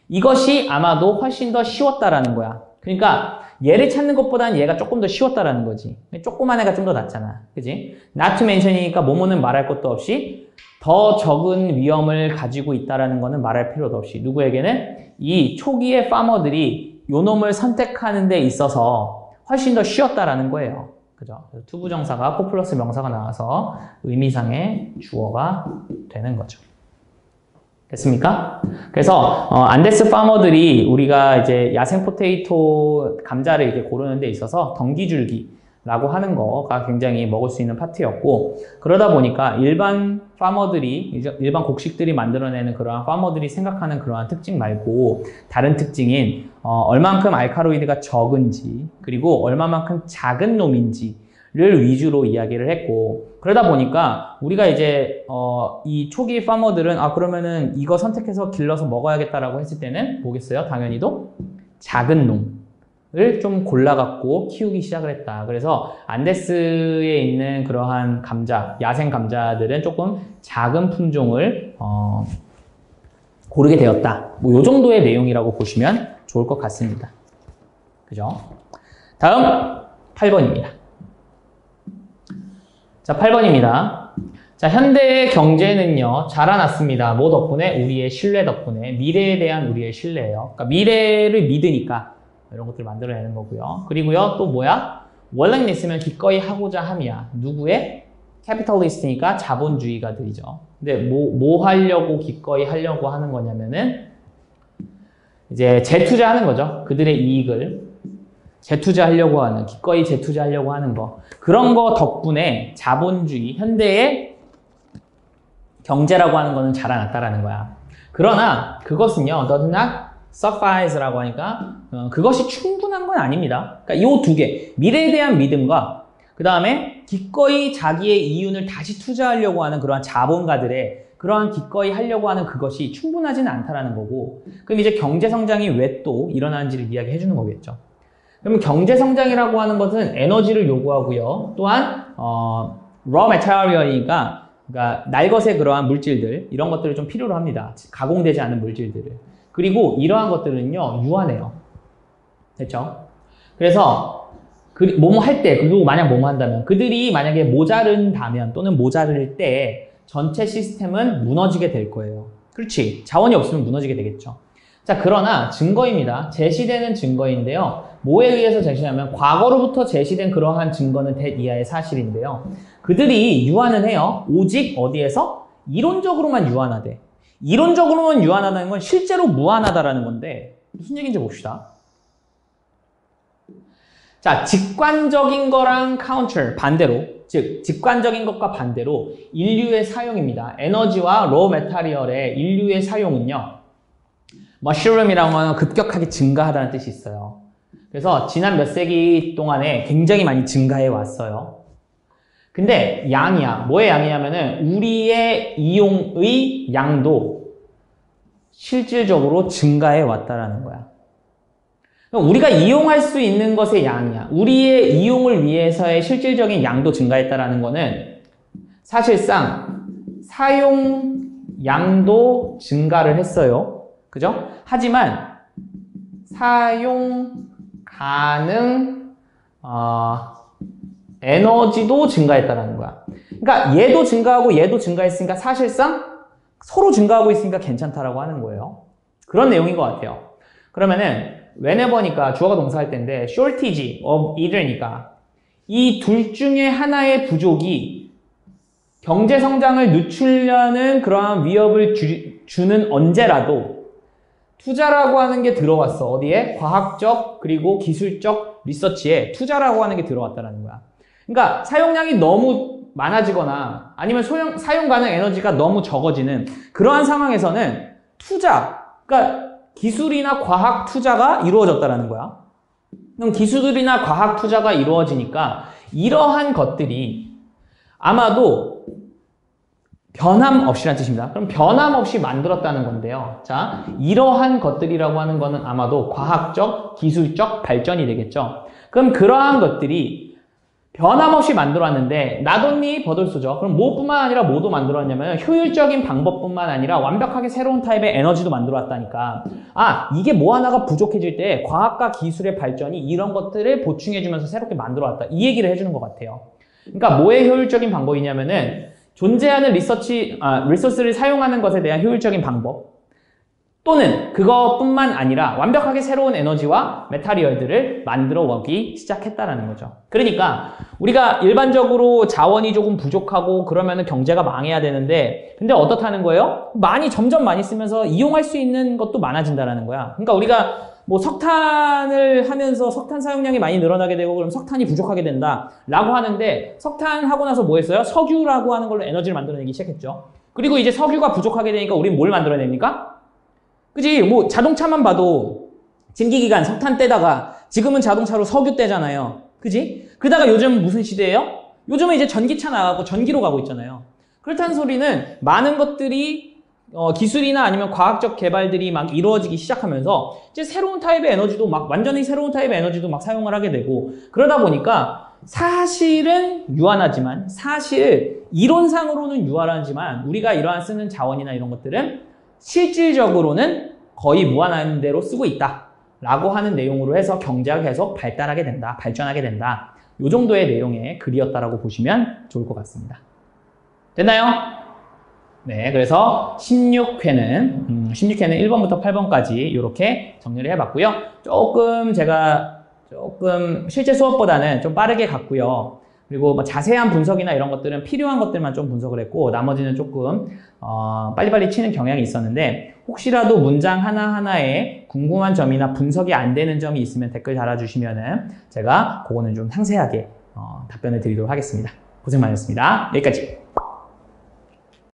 이것이 아마도 훨씬 더 쉬웠다라는 거야. 그러니까 얘를 찾는 것보다는 얘가 조금 더 쉬웠다라는 거지. 조그만 애가 좀 더 낫잖아. 그지? not to mention이니까 뭐뭐는 말할 것도 없이 더 적은 위험을 가지고 있다라는 거는 말할 필요도 없이 누구에게는 이 초기의 파머들이 요 놈을 선택하는 데 있어서 훨씬 더 쉬웠다라는 거예요. 그죠? 투부정사가 포 플러스 명사가 나와서 의미상의 주어가 되는 거죠. 됐습니까? 그래서 안데스 파머들이 우리가 이제 야생 포테이토 감자를 이렇게 고르는 데 있어서 덩기줄기라고 하는 거가 굉장히 먹을 수 있는 파트였고, 그러다 보니까 일반 곡식들이 만들어내는 그러한 파머들이 생각하는 그러한 특징 말고 다른 특징인 얼만큼 알카로이드가 적은지, 그리고 얼마만큼 작은 놈인지 를 위주로 이야기를 했고, 그러다 보니까 우리가 이제 이 초기 파머들은 그러면은 이거 선택해서 길러서 먹어야겠다라고 했을 때는 뭐겠어요? 당연히도 작은 놈을 좀 골라갖고 키우기 시작을 했다. 그래서 안데스에 있는 그러한 감자, 야생 감자들은 조금 작은 품종을 고르게 되었다. 뭐 요 정도의 내용이라고 보시면 좋을 것 같습니다. 그죠? 다음 8번입니다. 자, 8번입니다. 자, 현대의 경제는요, 자라났습니다. 뭐 덕분에? 우리의 신뢰 덕분에. 미래에 대한 우리의 신뢰예요. 그러니까 미래를 믿으니까 이런 것들을 만들어내는 거고요. 그리고요, 또 뭐야? willingness면 기꺼이 하고자 함이야. 누구의? 캐피탈리스트니까 자본주의가들이죠. 근데 뭐 하려고 기꺼이 하려고 하는 거냐면은 이제 재투자하는 거죠. 그들의 이익을 재투자하려고 하는, 기꺼이 재투자하려고 하는 거. 그런 거 덕분에 자본주의, 현대의 경제라고 하는 거는 자라났다라는 거야. 그러나 그것은요, does not suffice라고 하니까 그것이 충분한 건 아닙니다. 그러니까 이 두 개, 미래에 대한 믿음과 그 다음에 기꺼이 자기의 이윤을 다시 투자하려고 하는 그러한 자본가들의 그러한 기꺼이 하려고 하는 그것이 충분하지는 않다라는 거고, 그럼 이제 경제 성장이 왜 또 일어나는지를 이야기해 주는 거겠죠. 그러면 경제 성장이라고 하는 것은 에너지를 요구하고요. 또한 raw material이니까 그러니까 날것의 그러한 물질들, 이런 것들을 좀 필요로 합니다. 가공되지 않은 물질들을. 그리고 이러한 것들은요, 유한해요. 됐죠? 그래서 뭐뭐 할 때, 그리고 만약 뭐뭐 한다면, 그들이 만약에 모자른다면 또는 모자랄 때 전체 시스템은 무너지게 될 거예요. 그렇지. 자원이 없으면 무너지게 되겠죠. 자, 그러나 증거입니다. 제시되는 증거인데요. 뭐에 의해서 제시하면 과거로부터 제시된 그러한 증거는 대이하의 사실인데요. 그들이 유한은 해요. 오직 어디에서? 이론적으로만 유한하대. 이론적으로만 유한하다는 건 실제로 무한하다라는 건데 무슨 얘기인지 봅시다. 자, 직관적인 거랑 counter, 반대로, 즉 직관적인 것과 반대로 인류의 사용입니다. 에너지와 raw material의 인류의 사용은요. 머쉬룸이라고 하는 급격하게 증가하다는 뜻이 있어요. 그래서 지난 몇 세기 동안에 굉장히 많이 증가해 왔어요. 근데 양이야. 뭐의 양이냐면은 우리의 이용의 양도 실질적으로 증가해 왔다라는 거야. 우리가 이용할 수 있는 것의 양이야. 우리의 이용을 위해서의 실질적인 양도 증가했다라는 거는 사실상 사용 양도 증가를 했어요. 그죠? 하지만 사용 가능 에너지도 증가했다는 거야. 그러니까 얘도 증가하고 얘도 증가했으니까 사실상 서로 증가하고 있으니까 괜찮다라고 하는 거예요. 그런 내용인 것 같아요. 그러면은 whenever니까 주어가 동사할 때인데 shortage of either니까 이 둘 중에 하나의 부족이 경제 성장을 늦추려는 그러한 위협을 주는 언제라도 투자라고 하는 게 들어왔어. 어디에? 과학적 그리고 기술적 리서치에 투자라고 하는 게 들어왔다는 거야. 그러니까 사용량이 너무 많아지거나 아니면 사용 가능 에너지가 너무 적어지는 그러한 상황에서는 투자, 그러니까 기술이나 과학 투자가 이루어졌다는 거야. 그럼 기술이나 과학 투자가 이루어지니까 이러한 것들이 아마도 변함없이라는 뜻입니다. 그럼 변함없이 만들었다는 건데요. 자, 이러한 것들이라고 하는 거는 아마도 과학적, 기술적 발전이 되겠죠. 그럼 그러한 것들이 변함없이 만들어왔는데 not only but also죠. 그럼 뭐뿐만 아니라 뭐도 만들어왔냐면 효율적인 방법뿐만 아니라 완벽하게 새로운 타입의 에너지도 만들어왔다니까. 아, 이게 뭐 하나가 부족해질 때 과학과 기술의 발전이 이런 것들을 보충해주면서 새롭게 만들어왔다. 이 얘기를 해주는 것 같아요. 그러니까 뭐의 효율적인 방법이냐면은 존재하는 리소스를 사용하는 것에 대한 효율적인 방법 또는 그것뿐만 아니라 완벽하게 새로운 에너지와 메타리얼들을 만들어 오기 시작했다라는 거죠. 그러니까 우리가 일반적으로 자원이 조금 부족하고 그러면은 경제가 망해야 되는데 근데 어떻다는 거예요? 점점 많이 쓰면서 이용할 수 있는 것도 많아진다라는 거야. 그러니까 우리가 뭐 석탄을 하면서 석탄 사용량이 많이 늘어나게 되고 그럼 석탄이 부족하게 된다 라고 하는데 석탄 하고 나서 뭐 했어요? 석유라고 하는 걸로 에너지를 만들어내기 시작했죠. 그리고 이제 석유가 부족하게 되니까 우린 뭘 만들어냅니까? 그지? 뭐 자동차만 봐도 증기기관 석탄 떼다가 지금은 자동차로 석유 떼잖아요. 그지? 그러다가 요즘 무슨 시대예요? 요즘은 이제 전기차 나가고 전기로 가고 있잖아요. 그렇다는 소리는 많은 것들이 기술이나 아니면 과학적 개발들이 막 이루어지기 시작하면서 이제 새로운 타입의 에너지도 완전히 새로운 타입의 에너지도 사용을 하게 되고 그러다 보니까 사실은 유한하지만 사실 이론상으로는 유한하지만 우리가 이러한 쓰는 자원이나 이런 것들은 실질적으로는 거의 무한한 대로 쓰고 있다 라고 하는 내용으로 해서 경제가 계속 발달하게 된다, 발전하게 된다 이 정도의 내용의 글이었다라고 보시면 좋을 것 같습니다. 됐나요? 네, 그래서 16회는 1번부터 8번까지 이렇게 정리를 해봤고요. 제가 실제 수업보다는 좀 빠르게 갔고요. 그리고 뭐 자세한 분석이나 이런 것들은 필요한 것들만 좀 분석을 했고, 나머지는 조금 빨리빨리 치는 경향이 있었는데, 혹시라도 문장 하나하나에 궁금한 점이나 분석이 안 되는 점이 있으면 댓글 달아주시면은 제가 그거는 좀 상세하게 답변을 드리도록 하겠습니다. 고생 많으셨습니다. 여기까지.